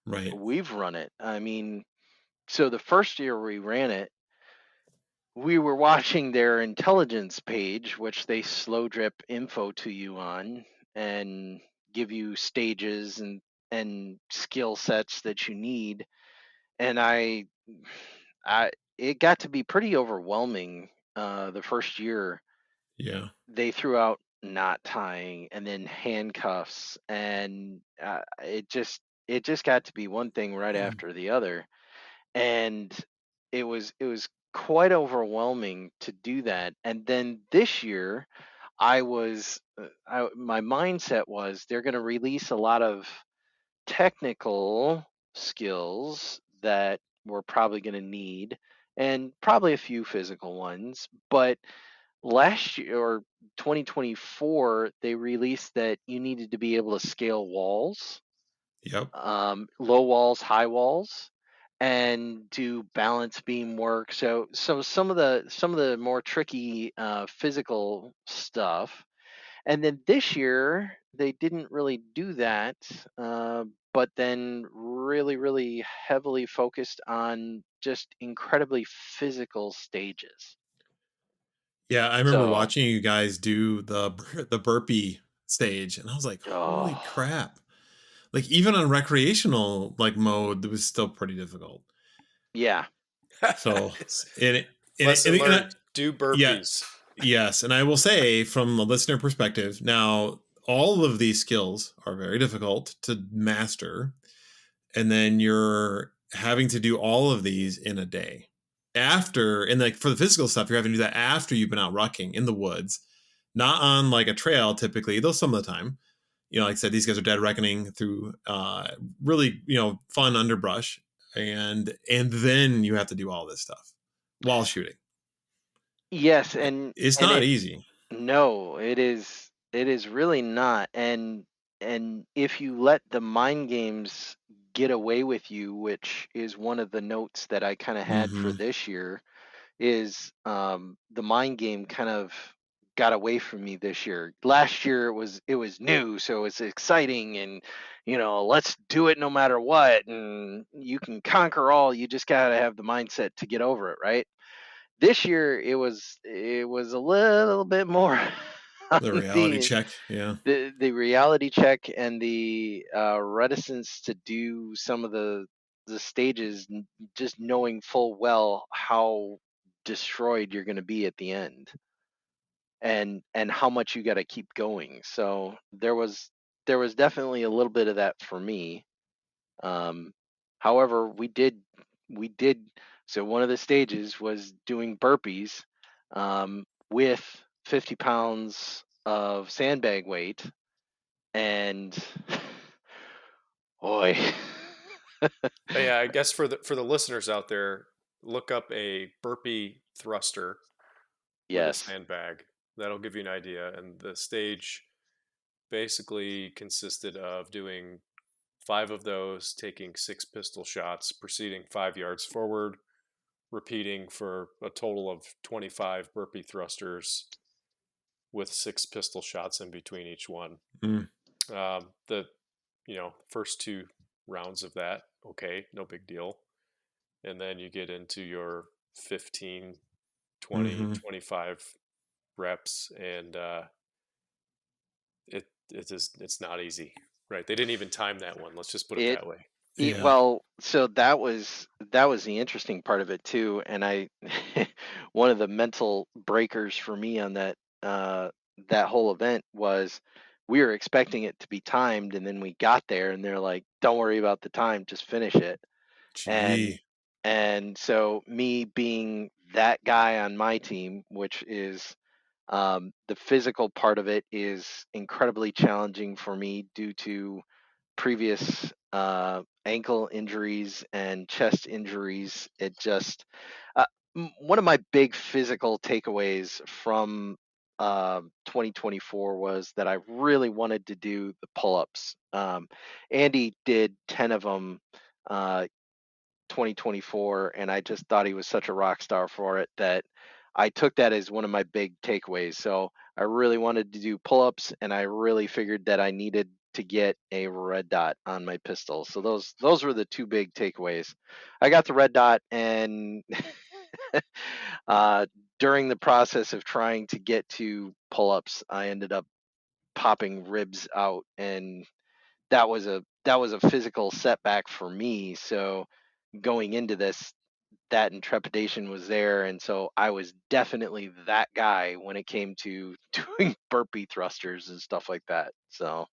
Right. we've run it. I mean, so the first year we ran it, we were watching their intelligence page, which they slow drip info to you on and give you stages and skill sets that you need. And I it got to be pretty overwhelming. The first year Yeah. they threw out knot tying and then handcuffs, and it just got to be one thing right after the other, and it was quite overwhelming to do that. And then this year my mindset was they're going to release a lot of technical skills that we're probably going to need, and probably a few physical ones. But last year, or 2024, they released that you needed to be able to scale walls, Yep. low walls, high walls, and do balance beam work. So some of the more tricky physical stuff. And then this year they didn't really do that, but then really heavily focused on just incredibly physical stages. Yeah, I remember So, watching you guys do the burpee stage, and I was like, "Holy oh crap!" Like even on recreational like mode, it was still pretty difficult. yeah, So, and it, Lesson and I, learned: do yeah, burpees. yes, and I will say from a listener perspective, now all of these skills are very difficult to master, and then you're having to do all of these in a day. After, and like for the physical stuff, you're having to do that after you've been out rucking in the woods, not on like a trail typically, though some of the time. Like I said, these guys are dead reckoning through really, fun underbrush, and then you have to do all this stuff while shooting. yes, and It's and not it easy. no, it is really not. And if you let the mind games get away with you, which is one of the notes that I kind of had for Hmm. this year, is the mind game kind of got away from me this year. Last year it was new, so it's exciting, and let's do it no matter what, and you can conquer all. You just got to have the mindset to get over it, right? This year it was a little bit more on The reality the check, yeah. the reality check and the reticence to do some of the stages, just knowing full well how destroyed you're going to be at the end, and how much you got to keep going. So there was definitely a little bit of that for me. um However, we did so one of the stages was doing burpees, with 50 pounds of sandbag weight, and boy. Yeah, I guess for the listeners out there, look up a burpee thruster with a Yes. sandbag. That'll give you an idea. And the stage basically consisted of doing five of those, taking six pistol shots, proceeding 5 yards forward, repeating for a total of 25 burpee thrusters with six pistol shots in between each one. Mm. The first two rounds of that, okay, no big deal. And then you get into your 15, 20, Hmm. 25 reps, and it's not easy, right? They didn't even time that one. Let's just put it it that way. Yeah. Well, so that was the interesting part of it too, and I one of the mental breakers for me on that whole event was we were expecting it to be timed, and then we got there and they're like, "Don't worry about the time, just finish it." And Gee. and so me being that guy on my team, which is the physical part of it, is incredibly challenging for me due to previous ankle injuries and chest injuries. It just one of my big physical takeaways from 2024 was that I really wanted to do the pull-ups. Andy did 10 of them 2024, and I just thought he was such a rock star for it that I took that as one of my big takeaways. So I really wanted to do pull-ups, and I really figured that I needed to get a red dot on my pistol. So those were the two big takeaways. I got the red dot, and during the process of trying to get to pull-ups, I ended up popping ribs out, and that was a physical setback for me. So going into this, that intrepidation was there, and so I was definitely that guy when it came to doing burpee thrusters and stuff like that. So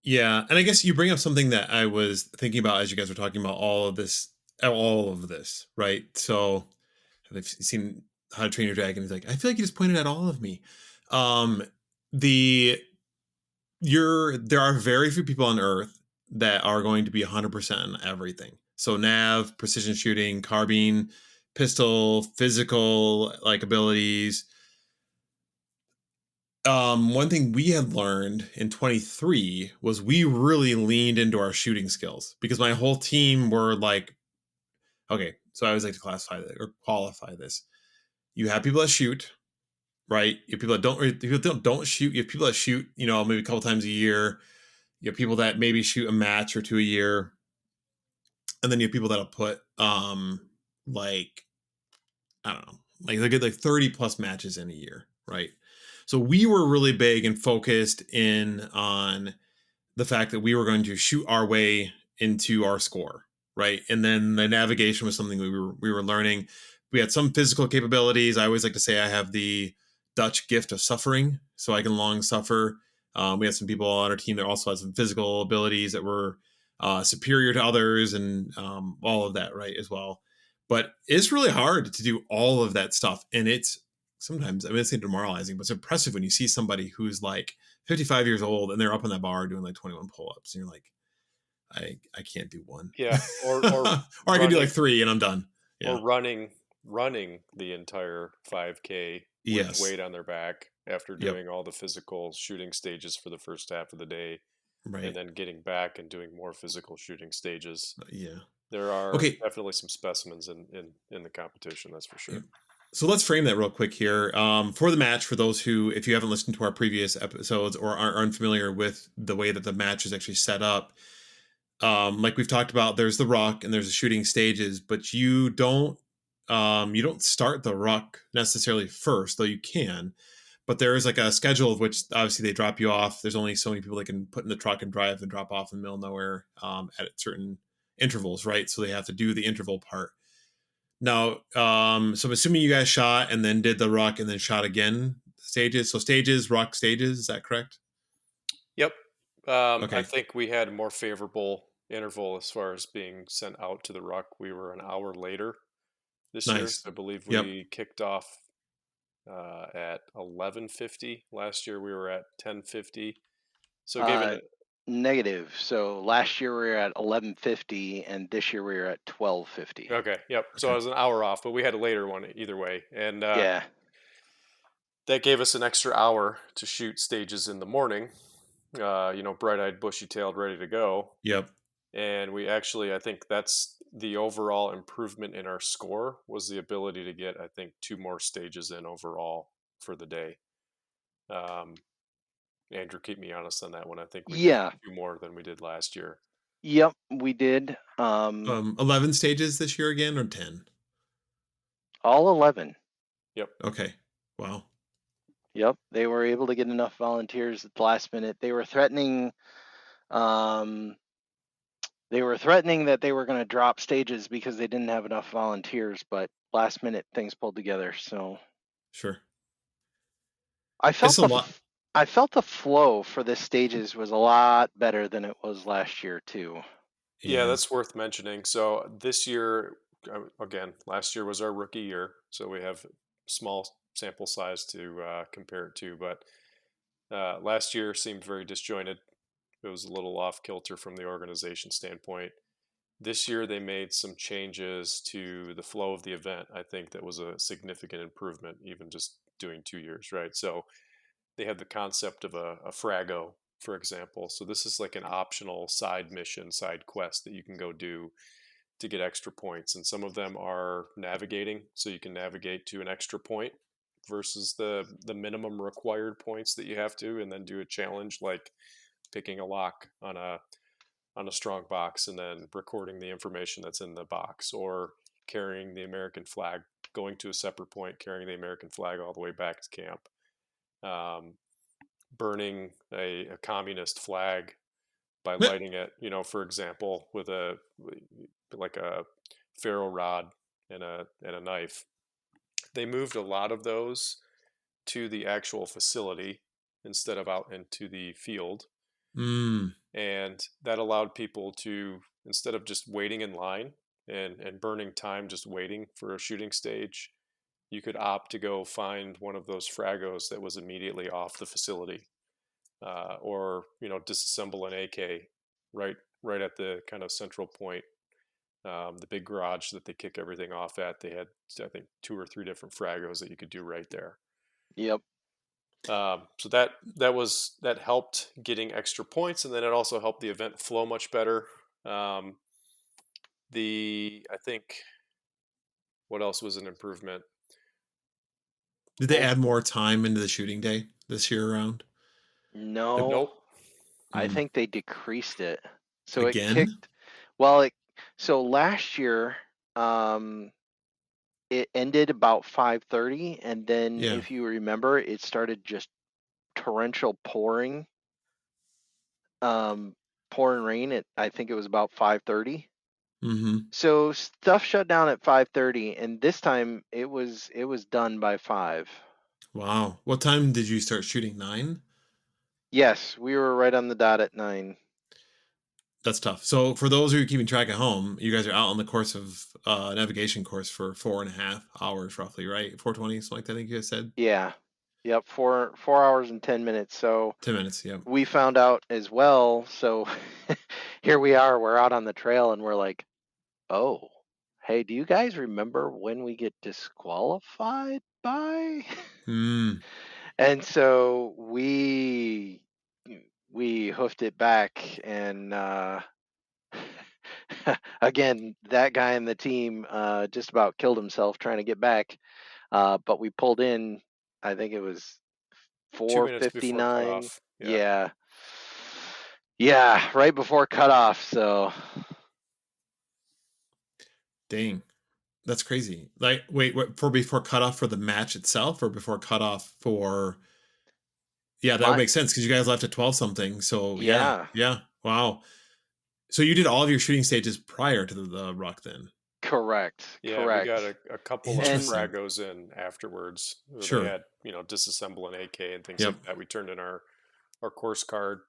Yeah, and I guess you bring up something that I was thinking about as you guys were talking about all of this, right? So I've seen How to Train Your Dragon. He's like, I feel like you just pointed at all of me. Um, the there are very few people on Earth that are going to be 100% on everything. So nav, precision shooting, carbine, pistol, physical like abilities. One thing we had learned in 23 was we really leaned into our shooting skills because my whole team were like, okay, so I always like to classify that or qualify this. You have people that shoot, right? You have people that don't shoot. You have people that shoot, maybe a couple times a year. You have people that maybe shoot a match or two a year, and then you have people that'll put like I don't know, like they get like 30 plus matches in a year, right? So we were really big and focused in on the fact that we were going to shoot our way into our score, right? And then the navigation was something we were learning. We had some physical capabilities. I always like to say I have the Dutch gift of suffering, so I can long suffer. We had some people on our team that also had some physical abilities that were superior to others, and all of that, right, as well. But it's really hard to do all of that stuff, and it's sometimes, I mean, it's demoralizing, but it's impressive when you see somebody who's like 55 years old and they're up on that bar doing like 21 pull-ups, and you're like, I can't do one. Yeah, or Or I can do like running three and I'm done. or Yeah. running the entire 5K with Yes. weight on their back after Yep. doing all the physical shooting stages for the first half of the day, and Right. then getting back and doing more physical shooting stages. Yeah. There are Okay. definitely some specimens in the competition, that's for Yeah. sure. So let's frame that real quick here. For the match, for those who, if you haven't listened to our previous episodes or are unfamiliar with the way that the match is actually set up, like we've talked about, there's the ruck and there's the shooting stages, but you don't start the ruck necessarily first, though you can. But there is like a schedule of which obviously they drop you off. There's only so many people they can put in the truck and drive and drop off in the middle of nowhere at certain intervals, right? So they have to do the interval part. Now, so I'm assuming you guys shot and then did the ruck and then shot again stages. So stages, ruck stages, is that correct? Yep. I Okay, think we had a more favorable interval as far as being sent out to the ruck. We were an hour later this year. nice. I believe Yep. we kicked off at 11:50. Last year we were at 10:50. So given uh, it, negative. So last year we were at 11:50, and this year we were at 12:50. okay, yep. So I Okay. was an hour off, but we had a later one either way, and Yeah. that gave us an extra hour to shoot stages in the morning. Bright-eyed, bushy-tailed, ready to go. Yep. And we actually, I think that's the overall improvement in our score was the ability to get, I think, two more stages in overall for the day. Um, Andrew, keep me honest on that one. I think we did Yeah. two more than we did last year. Yep, we did. 11 stages this year again or 10? All 11. Yep. Okay. Wow. Yep, they were able to get enough volunteers at the last minute. Um, they were threatening that they were going to drop stages because they didn't have enough volunteers, but last minute things pulled together. So Sure. I It's felt a the lot. I felt the flow for the stages was a lot better than it was last year too. Yeah, Yeah. that's worth mentioning. So this year, again, last year was our rookie year, so we have small sample size to compare it to. But last year seemed very disjointed. It was a little off kilter from the organization standpoint. This year they made some changes to the flow of the event. I think that was a significant improvement, even just doing 2 years, right? So they had the concept of a frago, for example. So this is like an optional side mission, side quest that you can go do to get extra points, and some of them are navigating, so you can navigate to an extra point versus the minimum required points that you have to, and then do a challenge like picking a lock on a strong box and then recording the information that's in the box, or carrying the American flag, going to a separate point, carrying the American flag all the way back to camp, um, burning a communist flag by lighting it, for example, with like a ferro rod and a knife. They moved a lot of those to the actual facility instead of out into the field. Mm. And that allowed people to, instead of just waiting in line and burning time just waiting for a shooting stage, you could opt to go find one of those fragos that was immediately off the facility, or disassemble an AK right at the kind of central point, the big garage that they kick everything off at. They had, I think, 2 or 3 different fragos that you could do right there. Yep. So that helped getting extra points, and then it also helped the event flow much better. Um, I think, what else was an improvement? Did they Well, add more time into the shooting day this year around? no, Nope. I Mm. think they decreased it. So it Again? kicked, well, so last year, it ended about 5:30, and then Yeah. if you remember, it started just torrential pouring rain. I think it was about 5:30. Mm-hmm. So stuff shut down at 5:30, and this time it was done by 5. Wow. What time did you start shooting? 9? Yes, we were right on the dot at 9. That's tough. So for those who are keeping track at home, you guys are out on the course of navigation course for 4.5 hours roughly, right? 4:20, something like that, I think you guys said. Yeah. Yep, 4 hours and 10 minutes. So 10 minutes, yeah. we found out as well. So here we are, we're out on the trail, and we're like, oh, hey, do you guys remember when we get disqualified by? Mm. And so we hoofed it back, and again, that guy in the team just about killed himself trying to get back. But we pulled in, I think it was 2 minutes before 4:59. cutoff. Yeah. Yeah. Yeah, right before cutoff. So Dang. That's crazy. Like, wait, what, for before cutoff for the match itself or before cutoff for. Yeah, that would my make sense because you guys left at 12 something. So yeah, yeah, yeah. Wow. So you did all of your shooting stages prior to the ruck then? correct, Yeah, we got correct. a couple of And Interesting. fragos in afterwards. They Sure. had, disassemble an AK and things Yep. like that. We turned in our course card.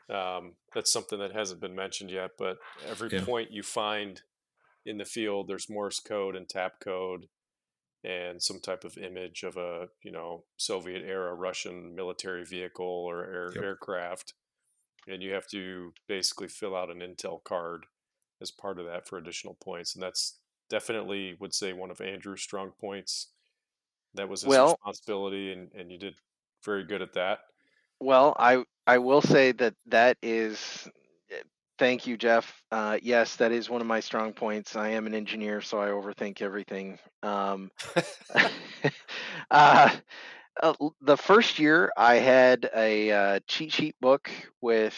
That's something that hasn't been mentioned yet, but every Yeah. point you find in the field, there's Morse code and tap code and some type of image of a, Soviet era Russian military vehicle or Yep. aircraft. And you have to basically fill out an intel card as part of that for additional points. And that's definitely, would say, one of Andrew's strong points. That was his well, responsibility, and you did very good at that. I will say that is. Thank you, Jeff. Yes, that is one of my strong points. I am an engineer, so I overthink everything. uh, the first year I had a cheat sheet book with,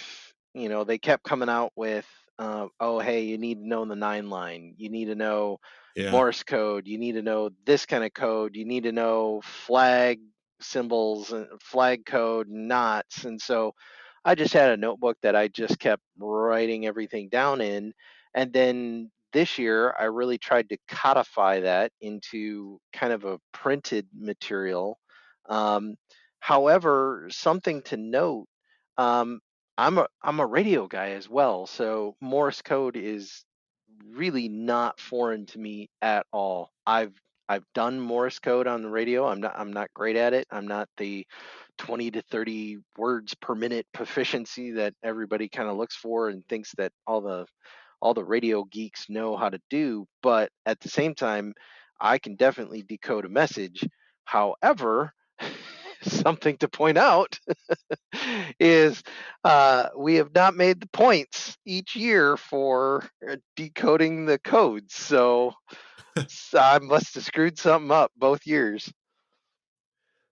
they kept coming out with, oh, hey, you need to know the 9 line. You need to know Yeah. Morse code. You need to know this kind of code. You need to know flag symbols and flag code, knots. And so I just had a notebook that I just kept writing everything down in. And then this year, I really tried to codify that into kind of a printed material. Um, However, something to note, um, I'm a radio guy as well, so Morse code is really not foreign to me at all. I've done Morse code on the radio. I'm not great at it. I'm not the 20 to 30 words per minute proficiency that everybody kind of looks for and thinks that all the radio geeks know how to do, but at the same time, I can definitely decode a message. However, something to point out is we have not made the points each year for decoding the codes. So I must have screwed something up both years.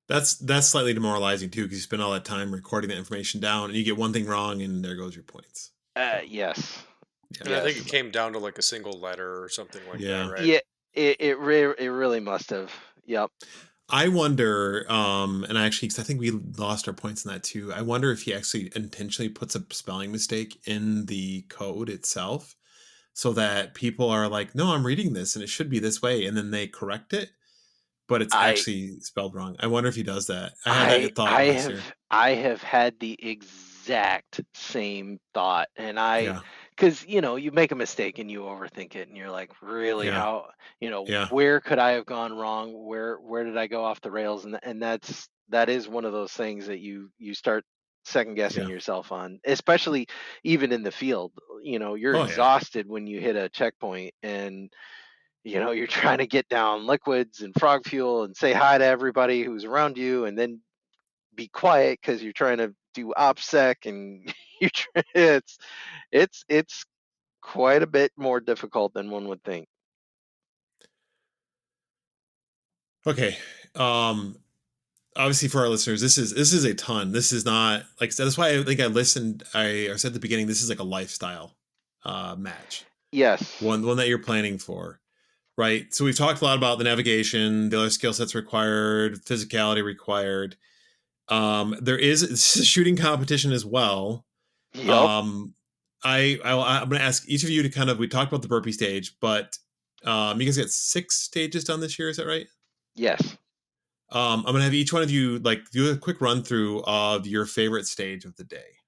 That's slightly demoralizing too, because you spend all that time recording the information down, and you get one thing wrong, and there goes your points. So, Yes. yeah. And I think Yes. it came down to like a single letter or something like that, right? Yeah, it really must have. Yep. I wonder, and actually, because I think we lost our points in that too. I wonder if he actually intentionally puts a spelling mistake in the code itself, so that people are like, "No, I'm reading this, and it should be this way," and then they correct it, but it's I actually spelled wrong. I wonder if he does that. I had that thought last year. I have had the exact same thought, and Yeah, because you make a mistake and you overthink it, and you're like, really, yeah, how, yeah, where could I have gone wrong? Where did I go off the rails? And that is one of those things that you start second guessing yeah. yourself on, especially even in the field. You're Oh yeah, exhausted when you hit a checkpoint, and you're trying to get down liquids and frog fuel and say hi to everybody who's around you, and then be quiet because you're trying to do OPSEC, and it's quite a bit more difficult than one would think. okay. Obviously for our listeners, this is a ton. This is not, like I said, that's why I think I listened. I said at the beginning, this is like a lifestyle match, Yes. one that you're planning for, right? So we've talked a lot about the navigation, the other skill sets required, physicality required. There is this is a shooting competition as well. Yep. Um, I'm going to ask each of you to kind of, we talked about the burpee stage, but you guys got 6 stages done this year, is that right? Yes. I'm gonna have each one of you like do a quick run through of your favorite stage of the day.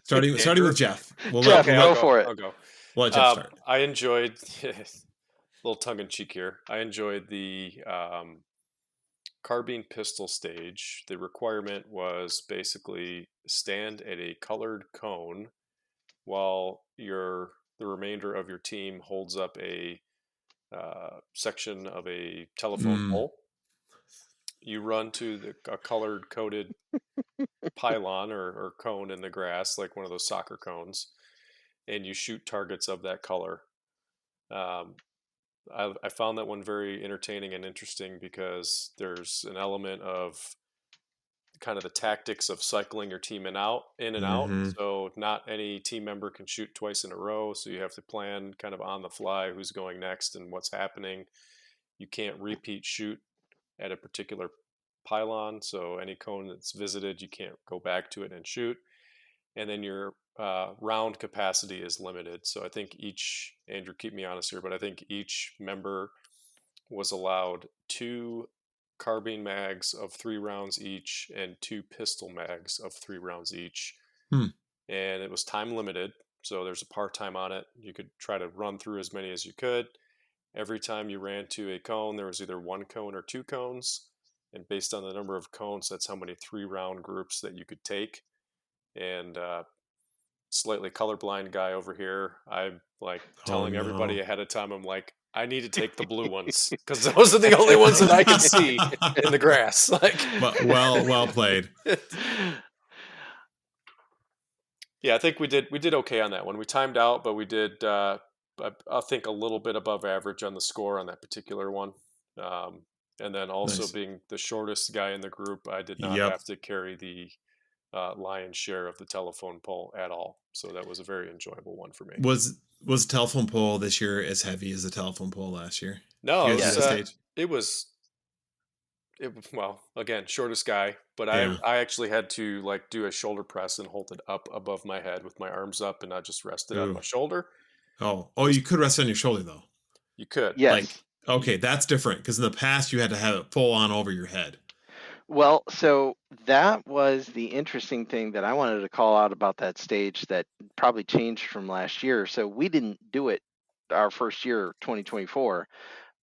Starting Andrew? with Jeff. Jeff, Okay, go for it. I'll go. We'll let Jeff start. I enjoyed a little tongue in cheek here. I enjoyed the carbine pistol stage. The requirement was basically stand at a colored cone while the remainder of your team holds up a section of a telephone Mm, pole. You run to a colored coded pylon or cone in the grass, like one of those soccer cones, and you shoot targets of that color. Um, I found that one very entertaining and interesting because there's an element of kind of the tactics of cycling your team in and out. mm-hmm. So not any team member can shoot twice in a row. So you have to plan kind of on the fly who's going next and what's happening. You can't repeat shoot at a particular pylon. So any cone that's visited, you can't go back to it and shoot. And then your round capacity is limited. So I think Andrew, keep me honest here, but I think each member was allowed 2 carbine mags of 3 rounds each and 2 pistol mags of 3 rounds each. Hmm. And it was time limited. So there's a part time on it. You could try to run through as many as you could. Every time you ran to a cone, there was either 1 cone or 2 cones. And based on the number of cones, that's how many 3-round groups that you could take. And slightly colorblind guy over here, I'm like Oh telling everybody no. ahead of time, I'm like, I need to take the blue ones because those are the only ones that I can see in the grass. Like, well played. Yeah, I think we did okay on that one. We timed out, but we did I think a little bit above average on the score on that particular one. And then also Nice. being the shortest guy in the group, I did not Yep. have to carry the lion's share of the telephone pole at all. So that was a very enjoyable one for me. Was the telephone pole this year as heavy as the telephone pole last year? No, You it guys do was that stage? well, again, shortest guy, but Yeah. I actually had to like do a shoulder press and hold it up above my head with my arms up and not just rest it on my Ooh. shoulder. Oh, you could rest on your shoulder though. You could. Like, Yes. okay, that's different because in the past you had to have it full on over your head. Well, so that was the interesting thing that I wanted to call out about that stage that probably changed from last year. So we didn't do it our first year, 2024,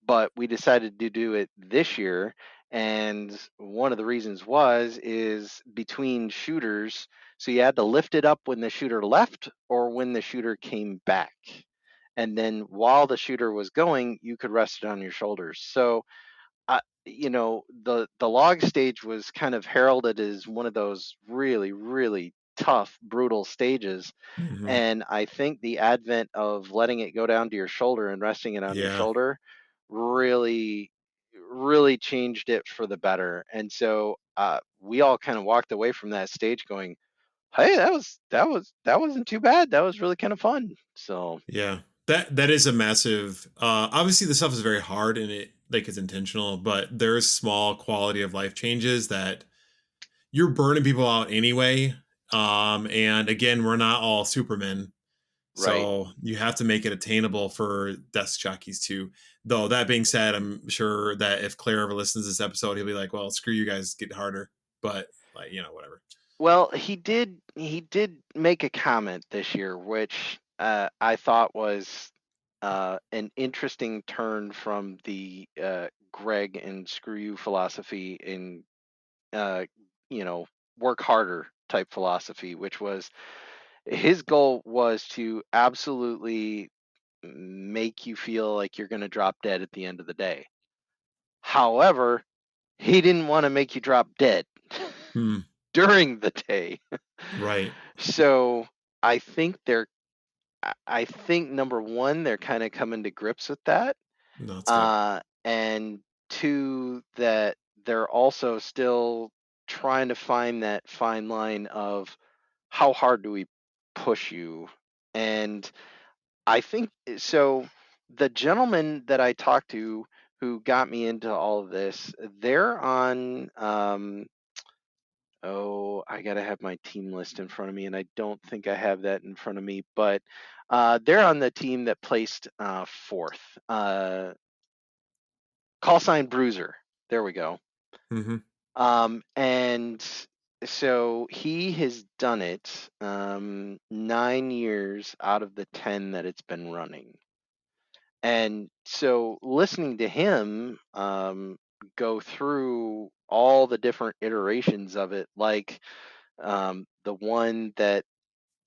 but we decided to do it this year. And one of the reasons is between shooters. So you had to lift it up when the shooter left or when the shooter came back. And then while the shooter was going, you could rest it on your shoulders. So the log stage was kind of heralded as one of those really, really tough, brutal stages. Mm-hmm. And I think the advent of letting it go down to your shoulder and resting it on your Yeah. shoulder really, really changed it for the better. And so we all kind of walked away from that stage going, "Hey, that wasn't too bad. That was really kind of fun." So Yeah. That is a massive obviously the stuff is very hard and it like is intentional, but there's small quality of life changes that you're burning people out anyway. And again, we're not all supermen. right. So you have to make it attainable for desk jockeys too. Though that being said, I'm sure that if Claire ever listens to this episode, he'll be like, "Well, screw you guys, get harder." But like, whatever. Well, he did make a comment this year, which I thought was an interesting turn from the Greg and screw you philosophy in you know, work harder type philosophy, which was his goal was to absolutely make you feel like you're going to drop dead at the end of the day. However, he didn't want to make you drop dead Hmm. during the day. Right. So I think number one, they're kind of coming to grips with that. No, that's good. And two, that they're also still trying to find that fine line of how hard do we push you. And I think so. The gentleman that I talked to who got me into all of this, they're on oh, I gotta have my team list in front of me, and I don't think I have that in front of me, but they're on the team that placed fourth. Call sign Bruiser. There we go. Mm-hmm. And so he has done it 9 years out of the 10 that it's been running. And so listening to him go through all the different iterations of it, like the one that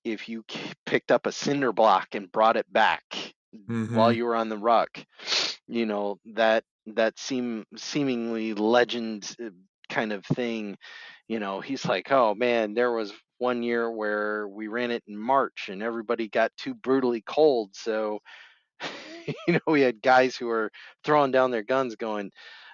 if you picked up a cinder block and brought it back while Mm-hmm. you were on the ruck, that seemingly legend kind of thing. He's like, oh man, there was one year where we ran it in March and everybody got too brutally cold, so we had guys who were throwing down their guns going,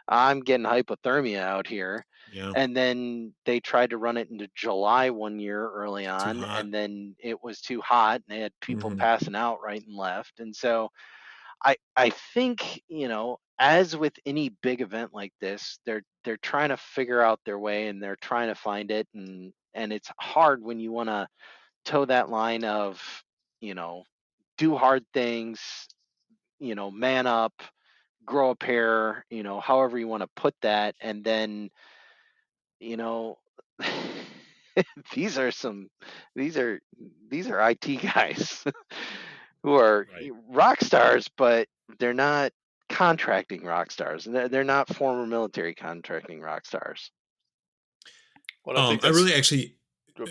I'm getting hypothermia out here. Yeah. And then they tried to run it into July one year early Too on, hot. and then it was too hot and they had people Mm-hmm. passing out right and left. And so I think, as with any big event like this, they're trying to figure out their way and they're trying to find it, and it's hard when you want to toe that line of, do hard things, man up, grow a pair, however you want to put that. And then, you know, these are some, these are, these are IT guys who are Right. rock stars, but they're not contracting rock stars. They're not former military contracting rock stars. Well, I think I that's really actually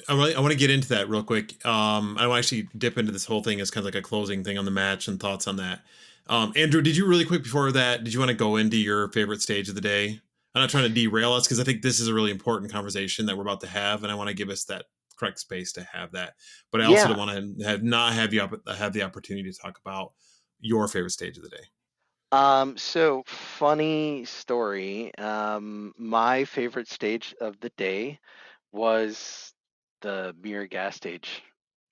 I want to get into that real quick. I want to actually dip into this whole thing as kind of like a closing thing on the match and thoughts on that. Andrew, did you really quick before that? Did you want to go into your favorite stage of the day? I'm not trying to derail us because I think this is a really important conversation that we're about to have, and I want to give us that correct space to have that. But I also Yeah. don't want to have you have the opportunity to talk about your favorite stage of the day. So funny story. My favorite stage of the day was the mirror gas stage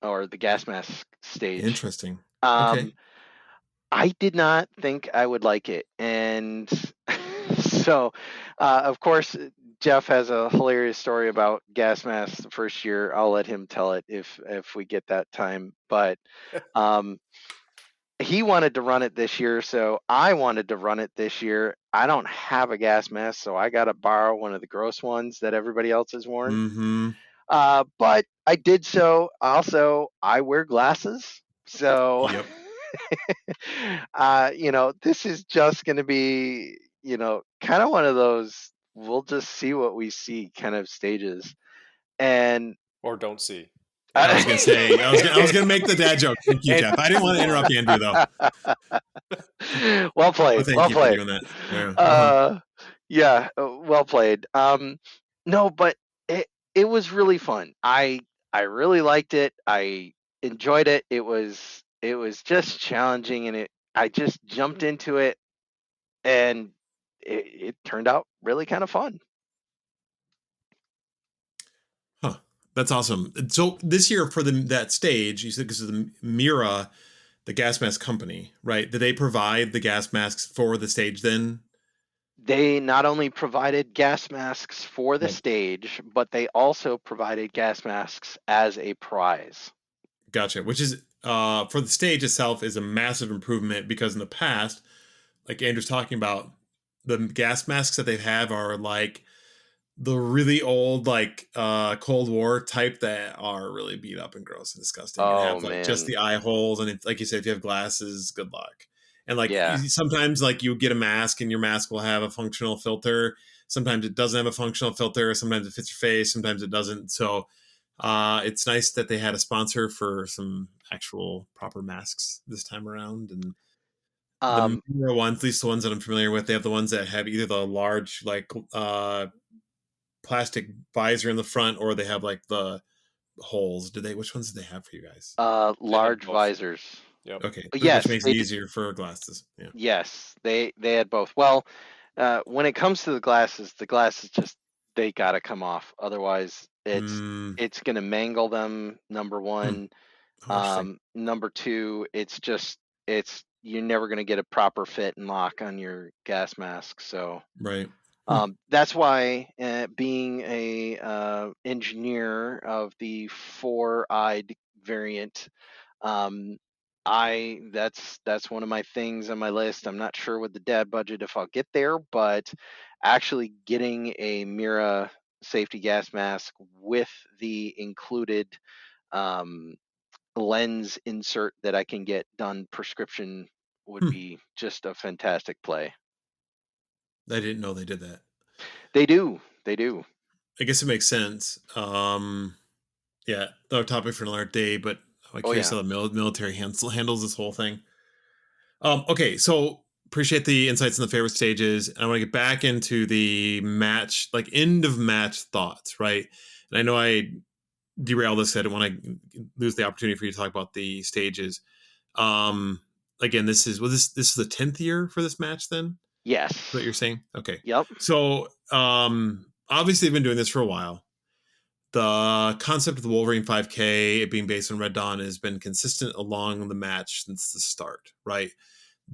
or the gas mask stage. Interesting. Okay. Um, I did not think I would like it. And so, of course, Jeff has a hilarious story about gas masks the first year. I'll let him tell it if we get that time. But um, he wanted to run it this year, so I wanted to run it this year. I don't have a gas mask, so I got to borrow one of the gross ones that everybody else has worn. Mm-hmm. But I did so. Also, I wear glasses, so Yep. this is just going to be, kind of one of those we'll just see what we see kind of stages. And or don't see. I was gonna say I was gonna make the dad joke. Thank you, Jeff. I didn't want to interrupt Andrew though. Well played. But thank Well you for played. doing that. Yeah. Yeah, well played. No, but it was really fun. I really liked it. I enjoyed it. It was just challenging, and I just jumped into it, and it turned out really kind of fun. Huh. That's awesome. So this year for that stage, you said because of the Mira, the gas mask company, right? Did they provide the gas masks for the stage then? They not only provided gas masks for the Yep. stage, but they also provided gas masks as a prize. Gotcha. Which is for the stage itself is a massive improvement because in the past, like Andrew's talking about, the gas masks that they have are like the really old like Cold War type that are really beat up and gross and disgusting and Oh have like just man. the eye holes, and it's like you said, if you have glasses, good luck. And like Yeah. sometimes like you get a mask and your mask will have a functional filter, sometimes it doesn't have a functional filter, sometimes it fits your face, sometimes it doesn't. So it's nice that they had a sponsor for some actual proper masks this time around. And the Um, Miro ones, at least the ones that I'm familiar with, they have the ones that have either the large like plastic visor in the front, or they have like the holes. Do they? Which ones do they have for you guys? They have large both. visors. Yep. Okay, which Yes, makes it they do. easier for glasses. Yeah. Yes, they had both. Well, when it comes to the glasses just they gotta come off. Otherwise, Mm, it's gonna mangle them. Number hmm. one. Oh, interesting. Number two, it's you're never gonna get a proper fit and lock on your gas mask. So Right. Hmm. that's why, being a engineer of the four-eyed variant, um, I that's one of my things on my list. I'm not sure with the dad budget if I'll get there, but actually getting a Mira safety gas mask with the included um, lens insert that I can get done prescription would Hmm. be just a fantastic play. I didn't know they did that. They do, they do. I guess it makes sense. Yeah, another topic for another day. But I'm Oh curious yeah. how the military handles this whole thing. Okay, so appreciate the insights in the favorite stages. I want to get back into the match, like end of match thoughts, right? And I know I derail this. I don't want to lose the opportunity for you to talk about the stages. Um, Again, this is the 10th year for this match. Then is what Yes. you're saying? Okay, Yep. so obviously they've been doing this for a while. The concept of the Wolverine 5K, it being based on Red Dawn, has been consistent along the match since the start, right?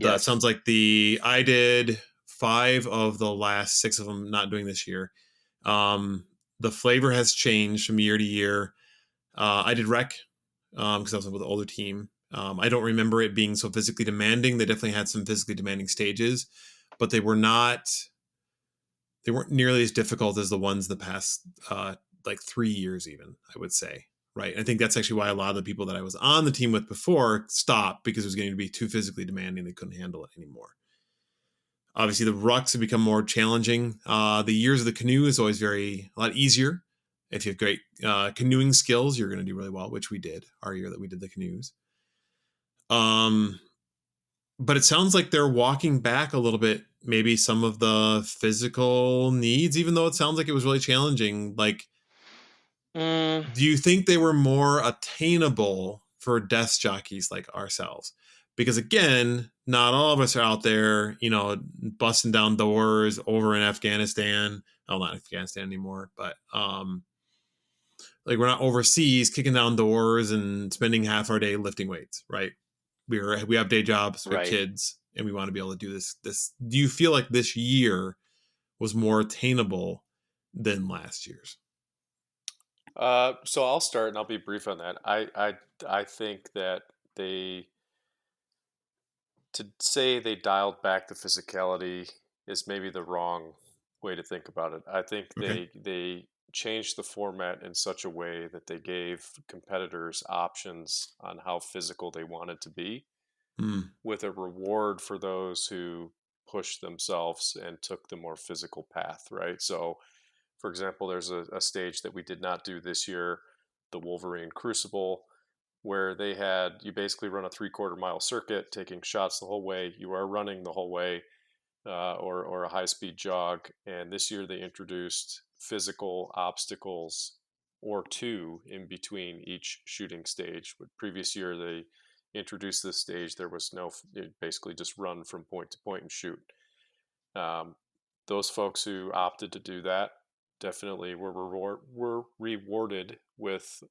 The Yes. sounds like the I did 5 of the last 6 of them, not doing this year. Um, the flavor has changed from year to year. I did rec because I was with an older team. I don't remember it being so physically demanding. They definitely had some physically demanding stages, but they weren't nearly as difficult as the ones the past like 3 years, even I would say. Right. I think that's actually why a lot of the people that I was on the team with before stopped because it was getting to be too physically demanding. They couldn't handle it anymore. Obviously, the rucks have become more challenging. The years of the canoe is always a lot easier. If you have great canoeing skills, you're going to do really well, which we did our year that we did the canoes. Um, but it sounds like they're walking back a little bit, maybe some of the physical needs, even though it sounds like it was really challenging. Like, Mm, do you think they were more attainable for desk jockeys like ourselves? Because again, not all of us are out there, busting down doors over in Afghanistan. Oh, not Afghanistan anymore, but like we're not overseas kicking down doors and spending half our day lifting weights, right? We have day jobs, we have right. kids, and we want to be able to do this. Do you feel like this year was more attainable than last year's? So I'll start and I'll be brief on that. I think that they to say they dialed back the physicality is maybe the wrong way to think about it. I think Okay. they changed the format in such a way that they gave competitors options on how physical they wanted to be, Hmm. with a reward for those who pushed themselves and took the more physical path, right? So, for example, there's a stage that we did not do this year, the Wolverine Crucible, where you basically run a 3/4 mile circuit, taking shots the whole way. You are running the whole way. or a high-speed jog. And this year they introduced physical obstacles or two in between each shooting stage. But previous year they introduced this stage, there was no, basically just run from point to point and shoot. Um, those folks who opted to do that definitely were rewarded with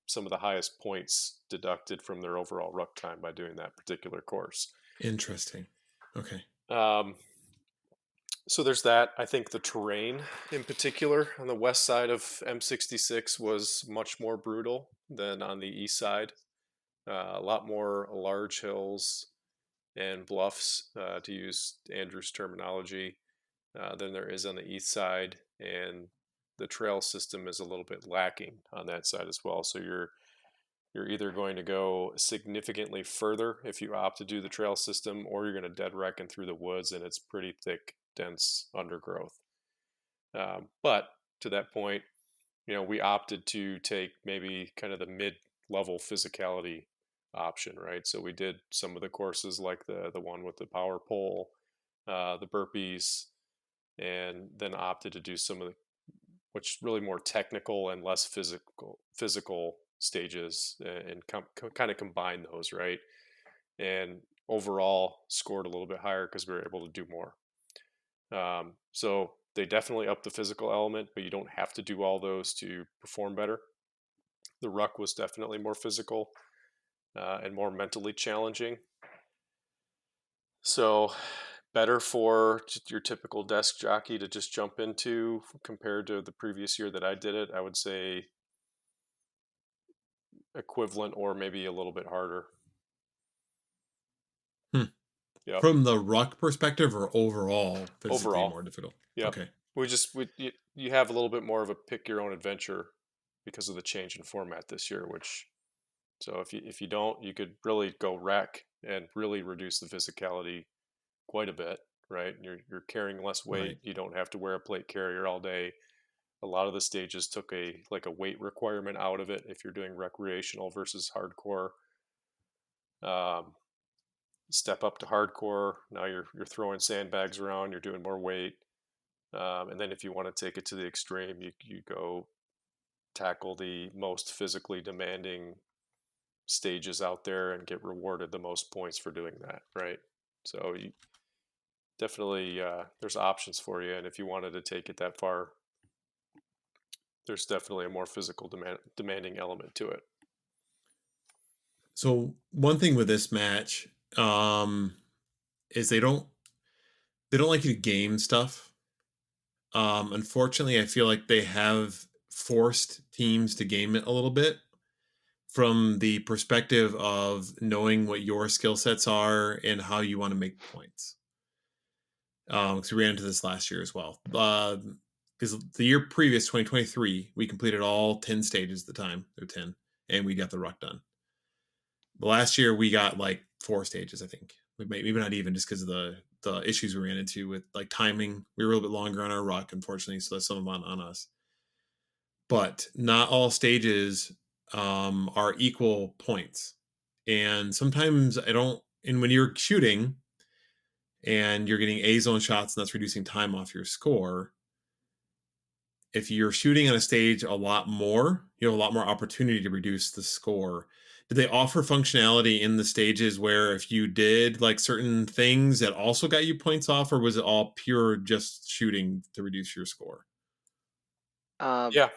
some of the highest points deducted from their overall ruck time by doing that particular course. Interesting. Okay. So there's that. I think the terrain in particular on the west side of M66 was much more brutal than on the east side. A lot more large hills and bluffs, to use Andrew's terminology, than there is on the east side, and the trail system is a little bit lacking on that side as well. So you're either going to go significantly further if you opt to do the trail system, or you're going to dead reckon through the woods, and it's pretty thick, dense undergrowth. But to that point, we opted to take maybe kind of the mid-level physicality option, right? So we did some of the courses like the one with the power pole, the burpees, and then opted to do some of the, which really more technical and less physical stages, and kind of combine those, right? And overall scored a little bit higher because we were able to do more. So they definitely up the physical element, but you don't have to do all those to perform better. The ruck was definitely more physical and more mentally challenging. So better for your typical desk jockey to just jump into compared to the previous year that I did it. I would say equivalent or maybe a little bit harder. Yep. From the ruck perspective or overall physically Overall. more difficult? Yep. Okay. You have a little bit more of a pick your own adventure because of the change in format this year, which, so if you don't, you could really go wreck and really reduce the physicality quite a bit, right? You're carrying less weight. Right. You don't have to wear a plate carrier all day. A lot of the stages took a weight requirement out of it if you're doing recreational versus hardcore. Step up to hardcore. Now you're throwing sandbags around. You're doing more weight. And then if you want to take it to the extreme, you go tackle the most physically demanding stages out there and get rewarded the most points for doing that, right? So you definitely, there's options for you, and if you wanted to take it that far, there's definitely a more physical demanding element to it. So one thing with this match is they don't like you to game stuff. Unfortunately, I feel like they have forced teams to game it a little bit from the perspective of knowing what your skill sets are and how you want to make points. Because we ran into this last year as well. Because the year previous, 2023, we completed all 10 stages at the time. There were 10, and we got the ruck done. But last year, we got like 4 stages, I think. Maybe not even, just because of the issues we ran into with like timing. We were a little bit longer on our ruck, unfortunately, so that's some of on us. But not all stages are equal points. And sometimes I don't, and when you're shooting and you're getting A zone shots and that's reducing time off your score, if you're shooting on a stage a lot more, you have a lot more opportunity to reduce the score. Did they offer functionality in the stages where if you did like certain things that also got you points off, or was it all pure just shooting to reduce your score? Yeah.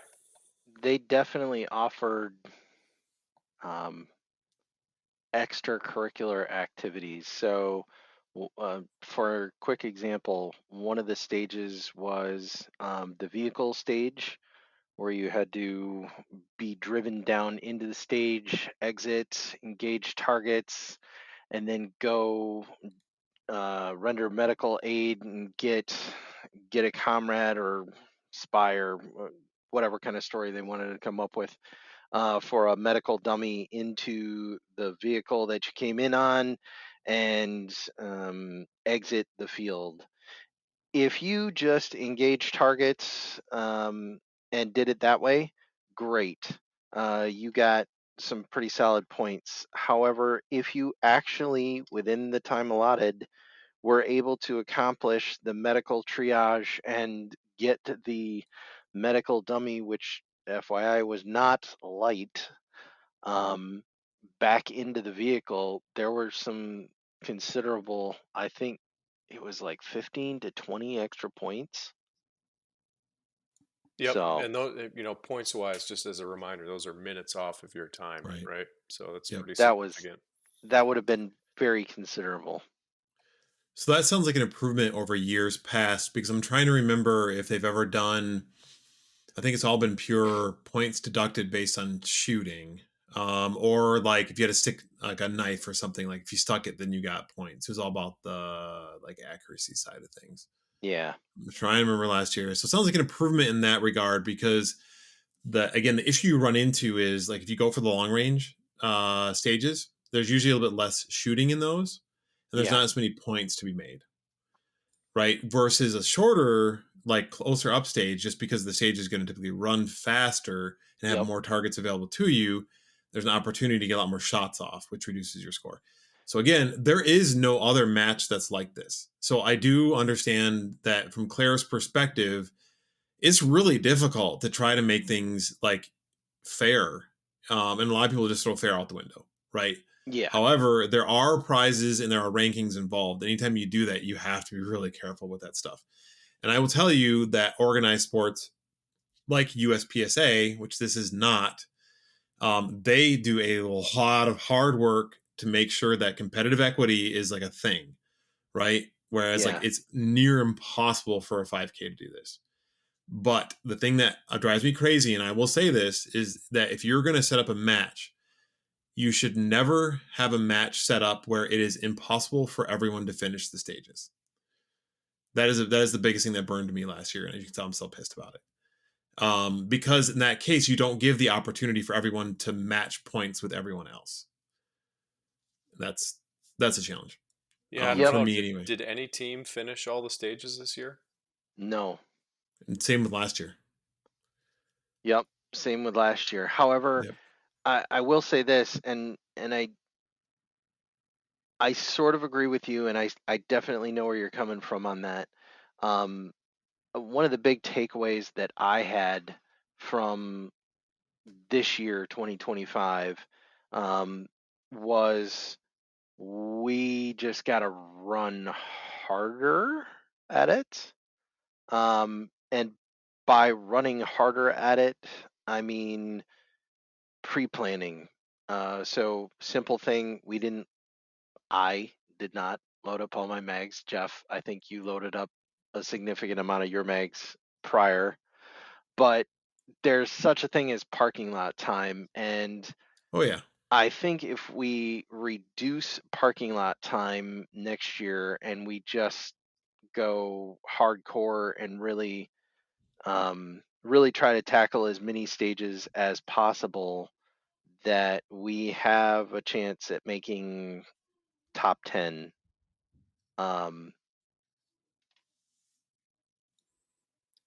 They definitely offered extracurricular activities. So, for a quick example, one of the stages was the vehicle stage, where you had to be driven down into the stage, exit, engage targets, and then go render medical aid and get a comrade or spy or whatever kind of story they wanted to come up with for a medical dummy into the vehicle that you came in on and exit the field. If you just engage targets and did it that way, great. You got some pretty solid points. However, if you actually, within the time allotted, were able to accomplish the medical triage and get the medical dummy, which FYI was not light, back into the vehicle, there were some considerable, I think it was like 15 to 20 extra points. Yep, So and those, points wise, just as a reminder, those are minutes off of your time, Right. right? So that's Yep. pretty that was significant. that would have been very considerable. So that sounds like an improvement over years past because I'm trying to remember if they've ever done. I think it's all been pure points deducted based on shooting, or like if you had to stick like a knife or something. Like if you stuck it, then you got points. It was all about the like accuracy side of things. Yeah. I'm trying to remember last year. So it sounds like an improvement in that regard because the issue you run into is like if you go for the long range stages, there's usually a little bit less shooting in those, and there's Yeah. not as many points to be made, right? Versus a shorter, like closer up stage, just because the stage is going to typically run faster and have Yep. more targets available to you, there's an opportunity to get a lot more shots off, which reduces your score. So again, there is no other match that's like this. So I do understand that from Claire's perspective, it's really difficult to try to make things like fair. And a lot of people just throw fair out the window, right? Yeah. However, there are prizes and there are rankings involved. Anytime you do that, you have to be really careful with that stuff. And I will tell you that organized sports like USPSA, which this is not, they do a lot of hard work to make sure that competitive equity is like a thing, right? Whereas like Yeah. it's near impossible for a 5K to do this. But the thing that drives me crazy, and I will say this, is that if you're going to set up a match, you should never have a match set up where it is impossible for everyone to finish the stages. That is the biggest thing that burned me last year, and as you can tell, I'm still pissed about it. Because in that case, you don't give the opportunity for everyone to match points with everyone else. That's a challenge. Yeah, I don't For know. me anyway. Did any team finish all the stages this year? No. And same with last year. Yep. Same with last year. However, Yep. I will say this, and I sort of agree with you, and I definitely know where you're coming from on that. One of the big takeaways that I had from this year, 2025, was we just got to run harder at it. And by running harder at it, I mean pre-planning. So simple thing, I did not load up all my mags. Jeff, I think you loaded up a significant amount of your mags prior, but there's such a thing as parking lot time. And Oh yeah. I think if we reduce parking lot time next year and we just go hardcore and really try to tackle as many stages as possible, that we have a chance at making top 10.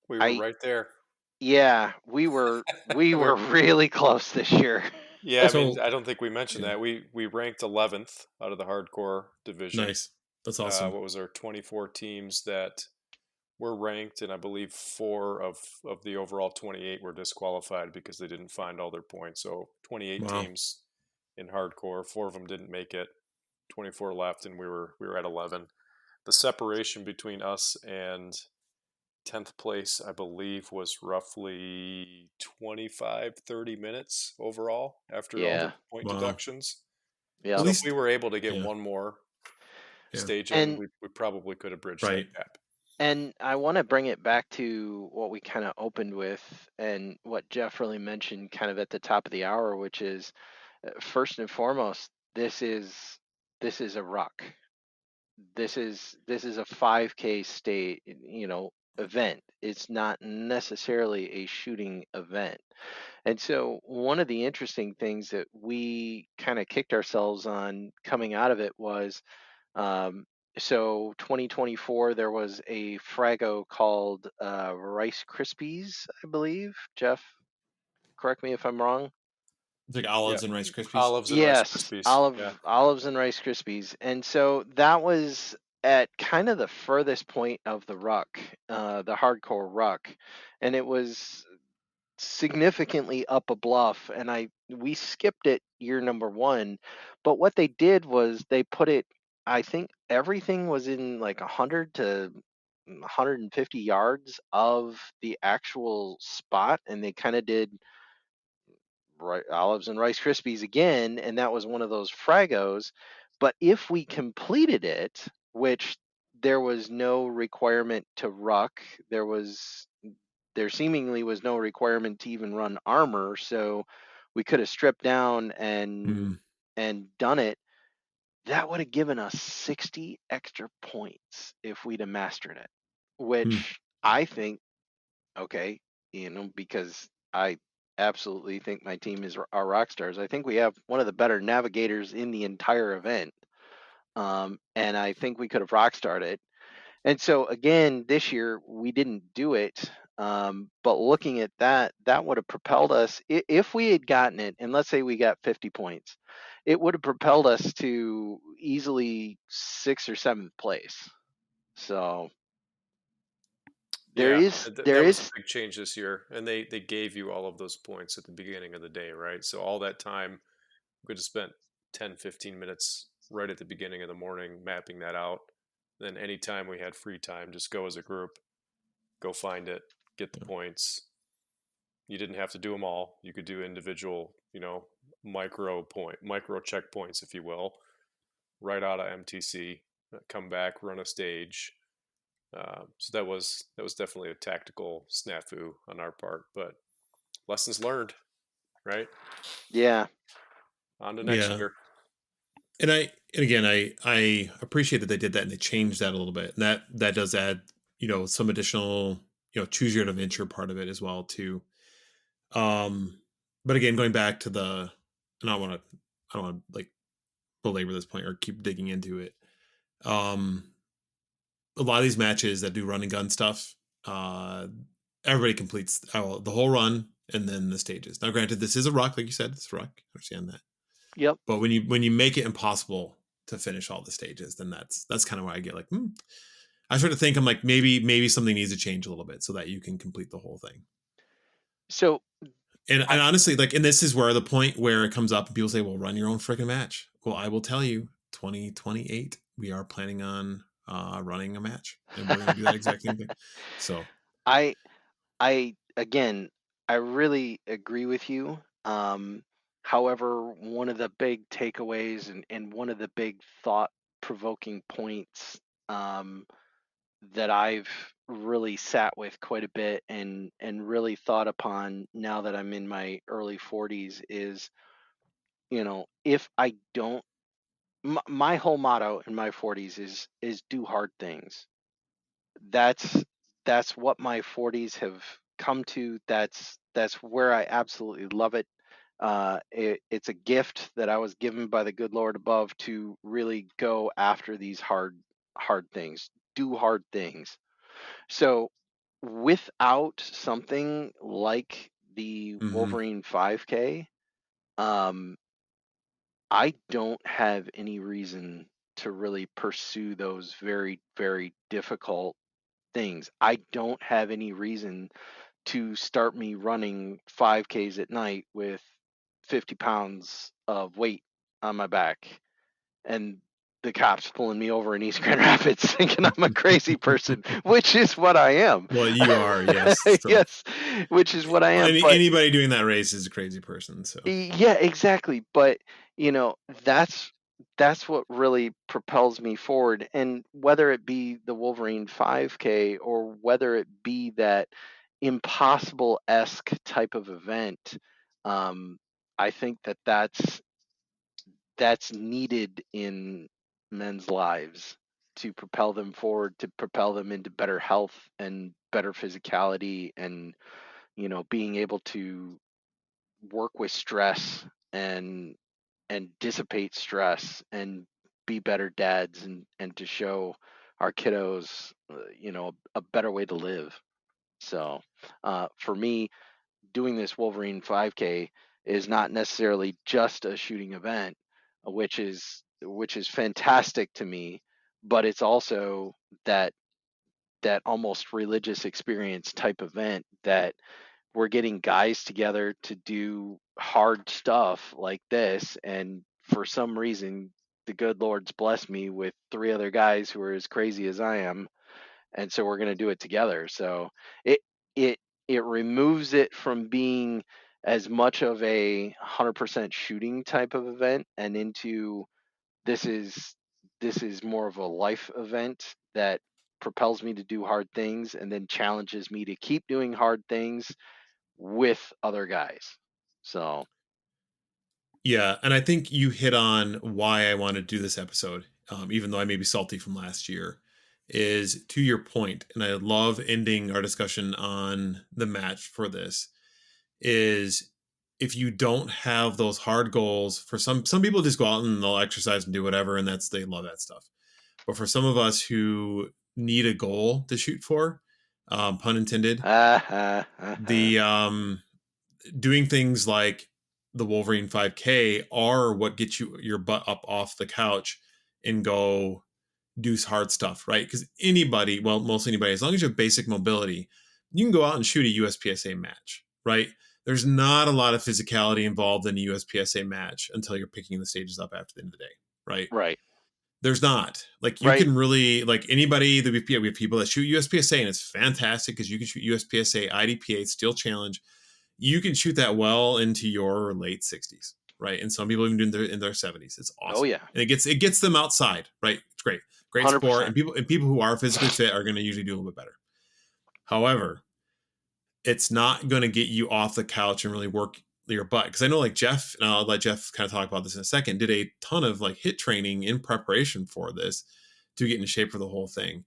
We were I right there. Yeah, we were really close this year. Yeah, I mean, So I don't think we mentioned yeah, that. We ranked 11th out of the hardcore division. nice. That's awesome. What was our 24 teams that were ranked, and I believe 4 of the overall 28 were disqualified because they didn't find all their points. So 28 Wow. teams in hardcore, 4 of them didn't make it. 24 left, and we were at 11. The separation between us and 10th place, I believe, was roughly 25-30 minutes overall after all the Yeah. point Wow. deductions. At Yep. So if we least were able to get yeah. one more Yeah. stage in, And we probably could have bridged that Right. gap. and I want to bring it back to what we kind of opened with and what Jeff really mentioned kind of at the top of the hour, which is first and foremost, this is a ruck. This is a 5K state, event. It's not necessarily a shooting event. And so one of the interesting things that we kind of kicked ourselves on coming out of it was, um, so 2024 there was a Frago called Rice Krispies, I believe. Jeff, correct me if I'm wrong. It's like Yeah, olives and Rice Krispies. olives and Rice Yes, Krispies. Yeah, olives and Rice Krispies. And so that was at kind of the furthest point of the ruck, the hardcore ruck, and it was significantly up a bluff, and we skipped it year number one. But what they did was they put it, I think everything was in like 100 to 150 yards of the actual spot, and they kind of did olives and Rice Krispies again, and that was one of those fragos. But if we completed it, which there was no requirement to ruck, there seemingly was no requirement to even run armor, so we could have stripped down Mm, and done it. That would have given us 60 extra points if we'd have mastered it, mm, which I think, okay, because I absolutely think my team are rock stars. I think we have one of the better navigators in the entire event. And I think we could have rock starred it. And so again, this year we didn't do it. But looking at that, that would have propelled us if we had gotten it, and let's say we got 50 points, it would have propelled us to easily 6th or 7th place. So there Yeah, is there that was a is big change this year, and they gave you all of those points at the beginning of the day, right? So all that time we could have spent 10, 15 minutes right at the beginning of the morning mapping that out. Then anytime we had free time, just go as a group, go find it, get the points. You didn't have to do them all. You could do individual, micro checkpoints, if you will, right out of MTC, come back, run a stage. So that was definitely a tactical snafu on our part, but lessons learned, right? yeah. On to next yeah. year. And again, I appreciate that they did that and they changed that a little bit. And that does add, some additional, choose your adventure part of it as well too. Um, but again, going back to and I don't want to like belabor this point or keep digging into it. Um, a lot of these matches that do run and gun stuff, uh, everybody completes the whole run and then the stages. Now, granted, this is a rock, like you said, it's a rock. I understand that. Yep. But when you make it impossible to finish all the stages, then that's kind of why I get like, I sort of think I'm like maybe something needs to change a little bit so that you can complete the whole thing. So And honestly, like, and this is where the point where it comes up and people say, well, run your own freaking match. Well, I will tell you, 2028, we are planning on running a match and we're going to do that exact same thing. So, I I again, I really agree with you. However, one of the big takeaways and one of the big thought provoking points that I've really sat with quite a bit and really thought upon now that I'm in my early 40s is, if I don't, my whole motto in my 40s is do hard things. That's that's what my 40s have come to. That's where I absolutely love it. It's a gift that I was given by the good Lord above to really go after these hard things, do hard things. So without something like the mhm. Wolverine 5K, um, I don't have any reason to really pursue those very, very difficult things. I don't have any reason to start me running 5Ks at night with 50 pounds of weight on my back and the cops pulling me over in East Grand Rapids thinking I'm a crazy person, which is what I am. Well, you are, yes. So, Yes, which is what I well, am. But anybody doing that race is a crazy person. So, yeah, exactly. But you know, that's that's what really propels me forward. And whether it be the Wolverine 5K or whether it be that impossible-esque type of event, um, I think that that's needed in men's lives to propel them forward, to propel them into better health and better physicality, and being able to work with stress and dissipate stress and be better dads and to show our kiddos a better way to live. So for me, doing this Wolverine 5K is not necessarily just a shooting event, which is fantastic to me, but it's also that almost religious experience type event that we're getting guys together to do hard stuff like this. And for some reason, the good Lord's blessed me with 3 other guys who are as crazy as I am. And so we're going to do it together. So it, it, it removes it from being as much of a 100% shooting type of event and into this is more of a life event that propels me to do hard things and then challenges me to keep doing hard things with other guys. So Yeah, and I think you hit on why I wanted to do this episode, even though I may be salty from last year, is to your point, and I love ending our discussion on the match for this, is if you don't have those hard goals, for some people just go out and they'll exercise and do whatever, and they love that stuff. But for some of us who need a goal to shoot for, pun intended, the doing things like the Wolverine 5K are what gets you your butt up off the couch and go do hard stuff, right? Because anybody, well, mostly anybody, as long as you have basic mobility, you can go out and shoot a USPSA match, right? There's not a lot of physicality involved in a USPSA match until you're picking the stages up after the end of the day, right? right, There's not. Like you right. can really, like anybody that we have people that shoot USPSA and it's fantastic because you can shoot USPSA, IDPA, Steel Challenge. You can shoot that well into your late 60s, right? And some people even do in their 70s. It's Oh awesome, yeah, and it gets them outside, right? It's great sport, 100%. and people who are physically fit are going to usually do a little bit better. However, it's not going to get you off the couch and really work your butt, because I know like Jeff, and I'll let Jeff kind of talk about this in a second, did a ton of like hit training in preparation for this to get in shape for the whole thing.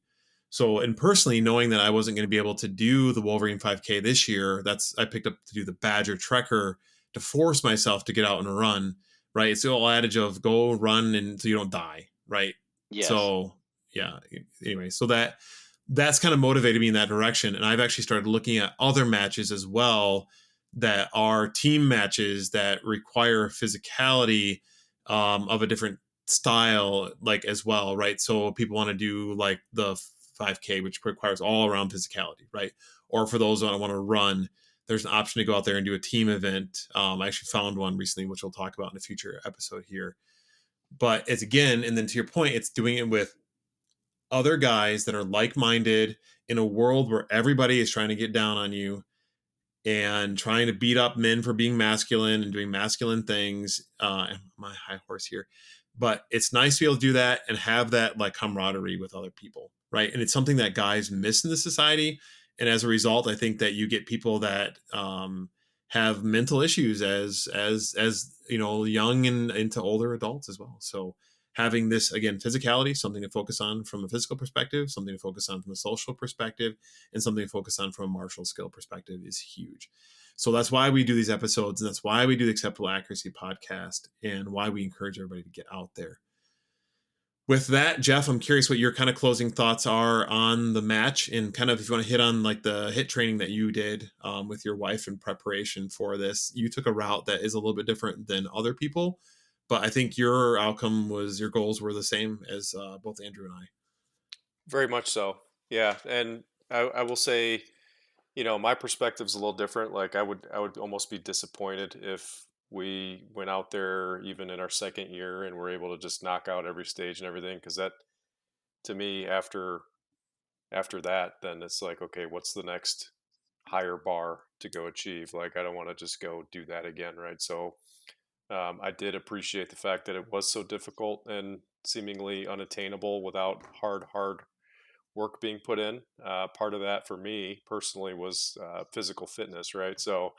So, and personally, knowing that I wasn't going to be able to do the Wolverine 5K this year, I picked up to do the Badger Trekker to force myself to get out and run, right? It's the old adage of go run and so you don't die, right? Yes. So, yeah, anyway, so that's kind of motivated me in that direction. And I've actually started looking at other matches as well that are team matches that require physicality of a different style, like as well, right? So people want to do like the 5K, which requires all around physicality, right? Or for those that want to run, there's an option to go out there and do a team event. I actually found one recently, which we'll talk about in a future episode here. But it's again, and then to your point, it's doing it with other guys that are like-minded in a world where everybody is trying to get down on you and trying to beat up men for being masculine and doing masculine things. My high horse here, but it's nice to be able to do that and have that like camaraderie with other people, right? And it's something that guys miss in the society. And as a result, I think that you get people that have mental issues as you know, young and into older adults as well. So having this again, physicality, something to focus on from a physical perspective, something to focus on from a social perspective, and something to focus on from a martial skill perspective is huge. So that's why we do these episodes, and that's why we do the Acceptable Accuracy podcast, and why we encourage everybody to get out there. With that, Jeff, I'm curious what your kind of closing thoughts are on the match, and kind of if you want to hit on like the hit training that you did with your wife in preparation for this. You took a route that is a little bit different than other people, but I think your your goals were the same as both Andrew and I. Very much so. Yeah, and I will say, my perspective's a little different. Like I would almost be disappointed if we went out there even in our second year and were able to just knock out every stage and everything, because that to me after that, then it's like, okay, what's the next higher bar to go achieve? Like I don't want to just go do that again, right? So I did appreciate the fact that it was so difficult and seemingly unattainable without hard work being put in. Part of that for me personally was physical fitness, right? So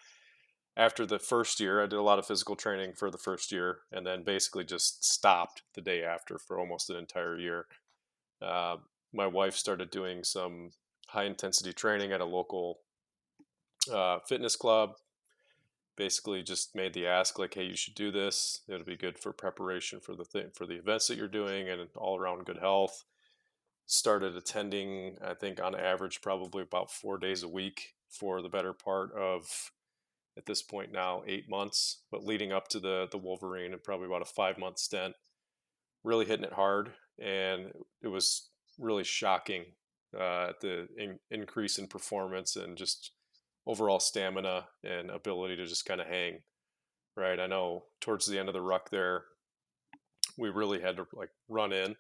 after the first year, I did a lot of physical training for the first year and then basically just stopped the day after for almost an entire year. Uh, my wife started doing some high intensity training at a local fitness club. Basically, just made the ask like, "Hey, you should do this. It'll be good for preparation for for the events that you're doing, and all around good health." Started attending, I think on average, probably about 4 days a week for the better part of, at this point now, 8 months, but leading up to the Wolverine and probably about a 5 month stint. really hitting it hard, and it was really shocking the increase in performance and just overall stamina and ability to just kind of hang. Right, I know towards the end of the ruck there, we really had to like run in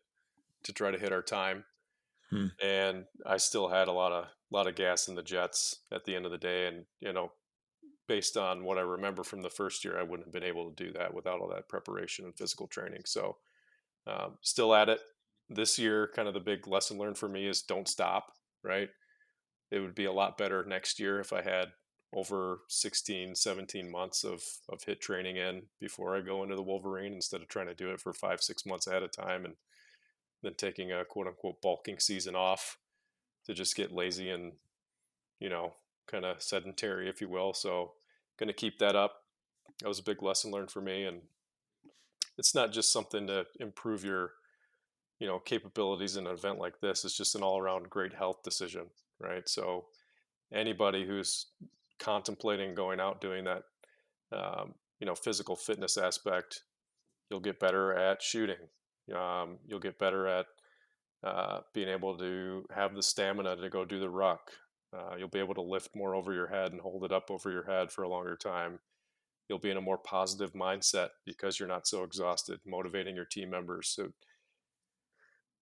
to try to hit our time, Hmm. and I still had a lot of gas in the jets at the end of the day, and based on what I remember from the first year, I wouldn't have been able to do that without all that preparation and physical training. So, still at it this year. Kind of the big lesson learned for me is don't stop. Right, it would be a lot better next year if I had over 16, 17 months of hit training in before I go into the Wolverine, instead of trying to do it for 5, 6 months at a time and then taking a quote unquote bulking season off to just get lazy and, you know, kind of sedentary, if you will. So, going to keep that up. That was a big lesson learned for me. And it's not just something to improve your, capabilities in an event like this. It's just an all around great health decision. Right. So, anybody who's contemplating going out doing that, physical fitness aspect, you'll get better at shooting. You'll get better at being able to have the stamina to go do the ruck. You'll be able to lift more over your head and hold it up over your head for a longer time. You'll be in a more positive mindset because you're not so exhausted, motivating your team members. So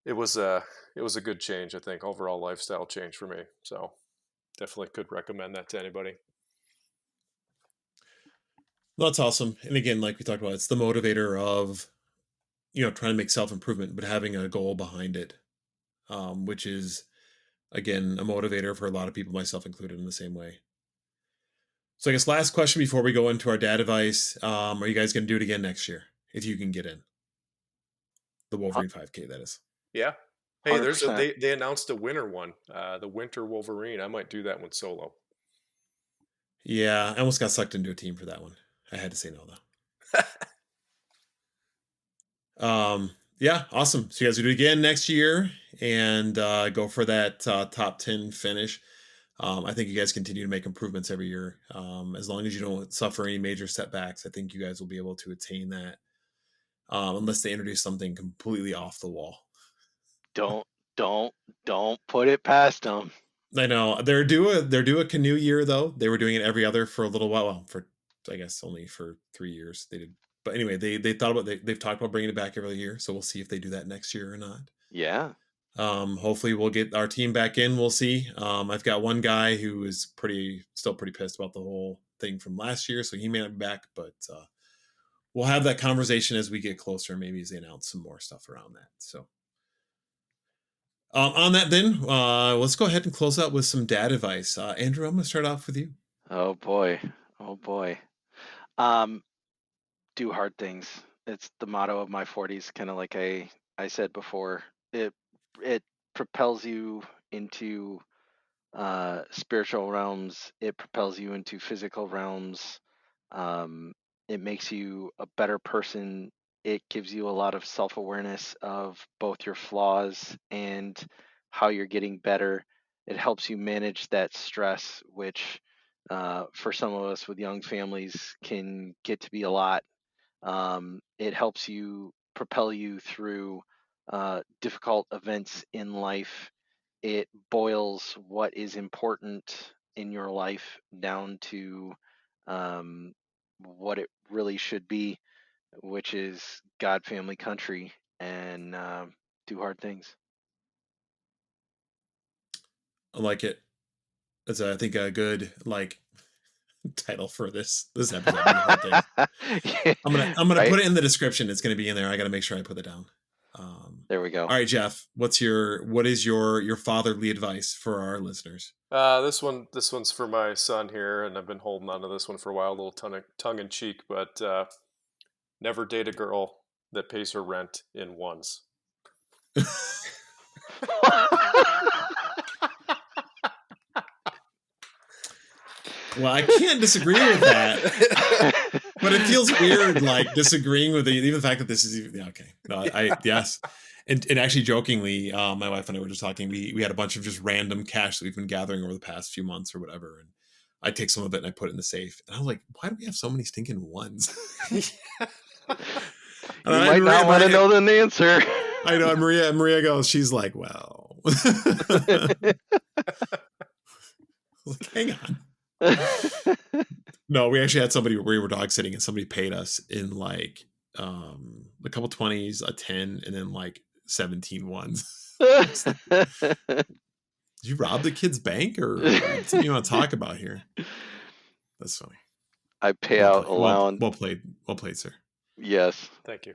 it was a good change, I think, overall lifestyle change for me. So definitely could recommend that to anybody. Well, that's awesome. And again, like we talked about, it's the motivator of, trying to make self-improvement, but having a goal behind it, which is, again, a motivator for a lot of people, myself included, in the same way. So I guess last question before we go into our dad advice. Are you guys going to do it again next year if you can get in? The Wolverine 5K, that is. Yeah. Hey, 100%. they announced a winter one, the Winter Wolverine. I might do that one solo. Yeah, I almost got sucked into a team for that one. I had to say no, though. Yeah, awesome. So you guys will do it again next year and go for that top 10 finish. I think you guys continue to make improvements every year. As long as you don't suffer any major setbacks, I think you guys will be able to attain that. Unless they introduce something completely off the wall. Don't put it past them. I know they're due a canoe year though. They were doing it every other for a little while. Well, for I guess only for 3 years they did. But anyway, they thought about they've talked about bringing it back every year. So we'll see if they do that next year or not. Yeah. Hopefully we'll get our team back in. We'll see. I've got one guy who is still pretty pissed about the whole thing from last year, so he may not be back. But we'll have that conversation as we get closer. Maybe as they announce some more stuff around that. So. On that, then, let's go ahead and close out with some dad advice. Andrew, I'm going to start off with you. Oh boy. Do hard things. It's the motto of my 40s. Kind of like I said before. It propels you into spiritual realms. It propels you into physical realms. It makes you a better person. It gives you a lot of self-awareness of both your flaws and how you're getting better. It helps you manage that stress, which for some of us with young families can get to be a lot. It helps you propel you through difficult events in life. It boils what is important in your life down to what it really should be, which is God, family, country, and do hard things. I like it. That's I think a good title for this episode. Do hard things. Yeah, I'm gonna right? put it in the description. It's gonna be in there. I got to make sure I put it down. There we go. All right, Jeff. What is your fatherly advice for our listeners? This one's for my son here, and I've been holding on to this one for a while, a little tongue in cheek, but never date a girl that pays her rent in ones. Well, I can't disagree with that, but it feels weird, disagreeing with even the fact that this is okay. No, yes, and actually, jokingly, my wife and I were just talking. We had a bunch of just random cash that we've been gathering over the past few months or whatever, and I take some of it and I put it in the safe. And I was like, why do we have so many stinking ones? You And might not want to know the answer. I know. Maria goes, she's like, well, like, hang on. No, we actually had somebody, we were dog sitting and somebody paid us in like a couple 20s, a 10, and then like 17 ones. Did you rob the kid's bank or something you want to talk about here? That's funny. I pay out allowance. Well played, sir. Yes. Thank you.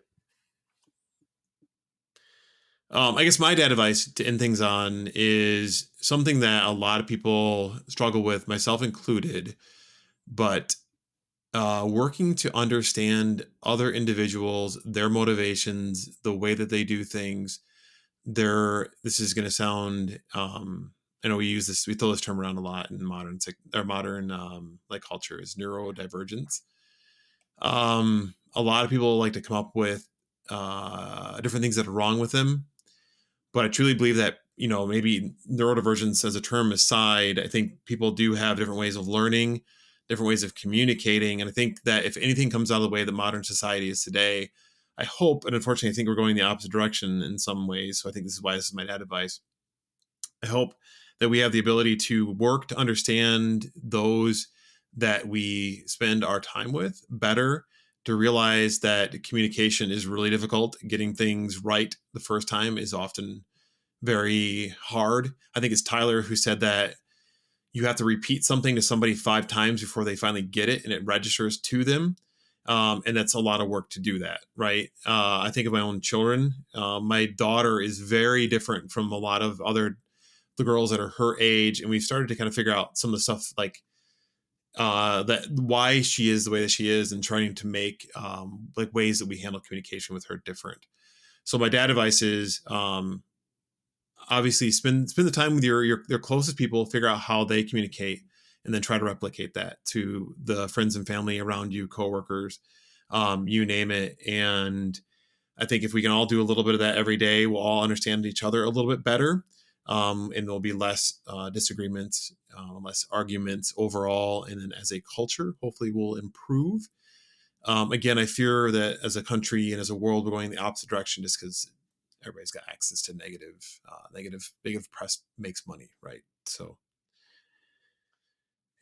I guess my dad advice to end things on is something that a lot of people struggle with, myself included, but working to understand other individuals, their motivations, the way that they do things. This is going to sound, I know we throw this term around a lot in modern like culture, is neurodivergence. A lot of people like to come up with different things that are wrong with them. But I truly believe that, maybe neurodivergence as a term aside, I think people do have different ways of learning, different ways of communicating. And I think that if anything comes out of the way that modern society is today, I hope, and unfortunately, I think we're going the opposite direction in some ways. So I think this is my dad advice. I hope that we have the ability to work to understand those that we spend our time with better, to realize that communication is really difficult. Getting things right the first time is often very hard. I think it's Tyler who said that you have to repeat something to somebody 5 times before they finally get it and it registers to them. And that's a lot of work to do that, right? I think of my own children. My daughter is very different from a lot of the girls that are her age. And we've started to kind of figure out some of the stuff like that why she is the way that she is, and trying to make like ways that we handle communication with her different. So my dad advice is obviously spend the time with your closest people, figure out how they communicate, and then try to replicate that to the friends and family around you, coworkers, you name it. And I think if we can all do a little bit of that every day, we'll all understand each other a little bit better. And there'll be less disagreements, less arguments overall. And then as a culture, hopefully we'll improve. Again, I fear that as a country and as a world, we're going the opposite direction just because everybody's got access to negative press makes money, right? So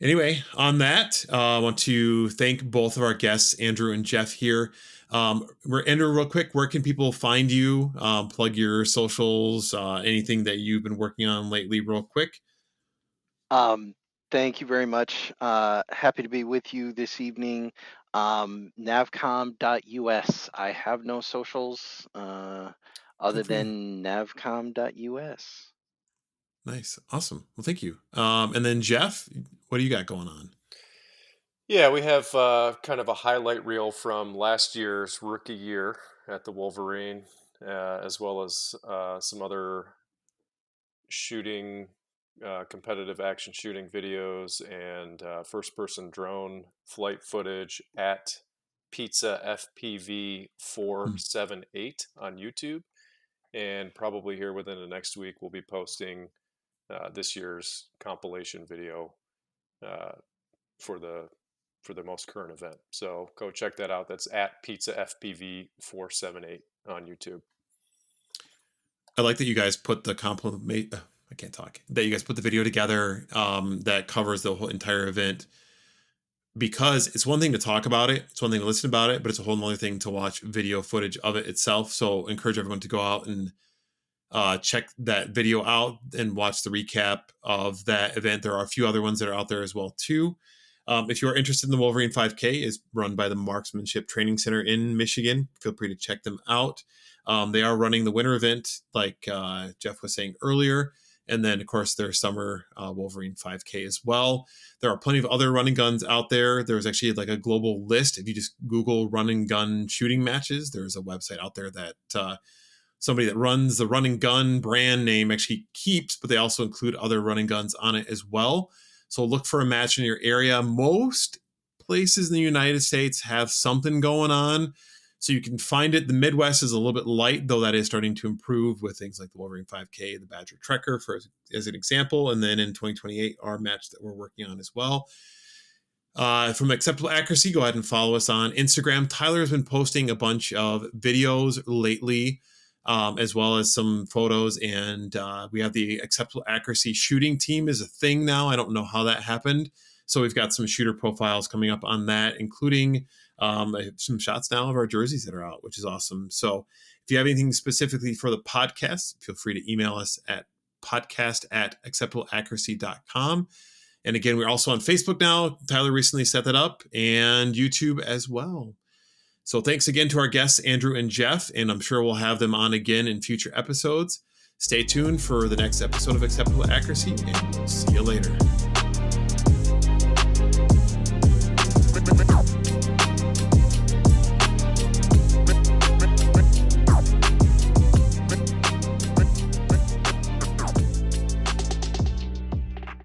anyway, on that, I want to thank both of our guests, Andrew and Jeff here. Andrew, real quick, where can people find you? Plug your socials, anything that you've been working on lately, real quick. Thank you very much. Happy to be with you this evening. Navcom.us. I have no socials other than navcom.us. Nice. Awesome. Well, thank you. And then Jeff, what do you got going on? Yeah, we have kind of a highlight reel from last year's rookie year at the Wolverine, as well as some other shooting, competitive action shooting videos and first-person drone flight footage at Pizza FPV 478 on YouTube. And probably here within the next week, we'll be posting this year's compilation video for the most current event. So go check that out. That's at Pizza FPV 478 on YouTube. I like that you guys put the compliment. I can't talk. That you guys put the video together that covers the whole entire event, because it's one thing to talk about it, it's one thing to listen about it, but it's a whole other thing to watch video footage of it itself. So encourage everyone to go out and check that video out and watch the recap of that event. There are a few other ones that are out there as well too. If you're interested in the Wolverine 5K, is run by the Marksmanship Training Center in Michigan. Feel free to check them out. They are running the winter event, like Jeff was saying earlier. And then, of course, their summer Wolverine 5K as well. There are plenty of other run and guns out there. There's actually like a global list. If you just Google run and gun shooting matches, there's a website out there that somebody that runs the run and gun brand name actually keeps, but they also include other running guns on it as well. So look for a match in your area. Most places in the United States have something going on, so you can find it. The Midwest is a little bit light, though that is starting to improve with things like the Wolverine 5K, the Badger Trekker, as an example. And then in 2028, our match that we're working on as well. From Acceptable Accuracy, go ahead and follow us on Instagram. Tyler's been posting a bunch of videos lately, as well as some photos. And we have the Acceptable Accuracy shooting team is a thing now. I don't know how that happened. So we've got some shooter profiles coming up on that, including some shots now of our jerseys that are out, which is awesome. So if you have anything specifically for the podcast, feel free to email us at podcast@acceptableaccuracy.com. And again, we're also on Facebook now. Tyler recently set that up, and YouTube as well. So thanks again to our guests, Andrew and Jeff, and I'm sure we'll have them on again in future episodes. Stay tuned for the next episode of Acceptable Accuracy, and we'll see you later.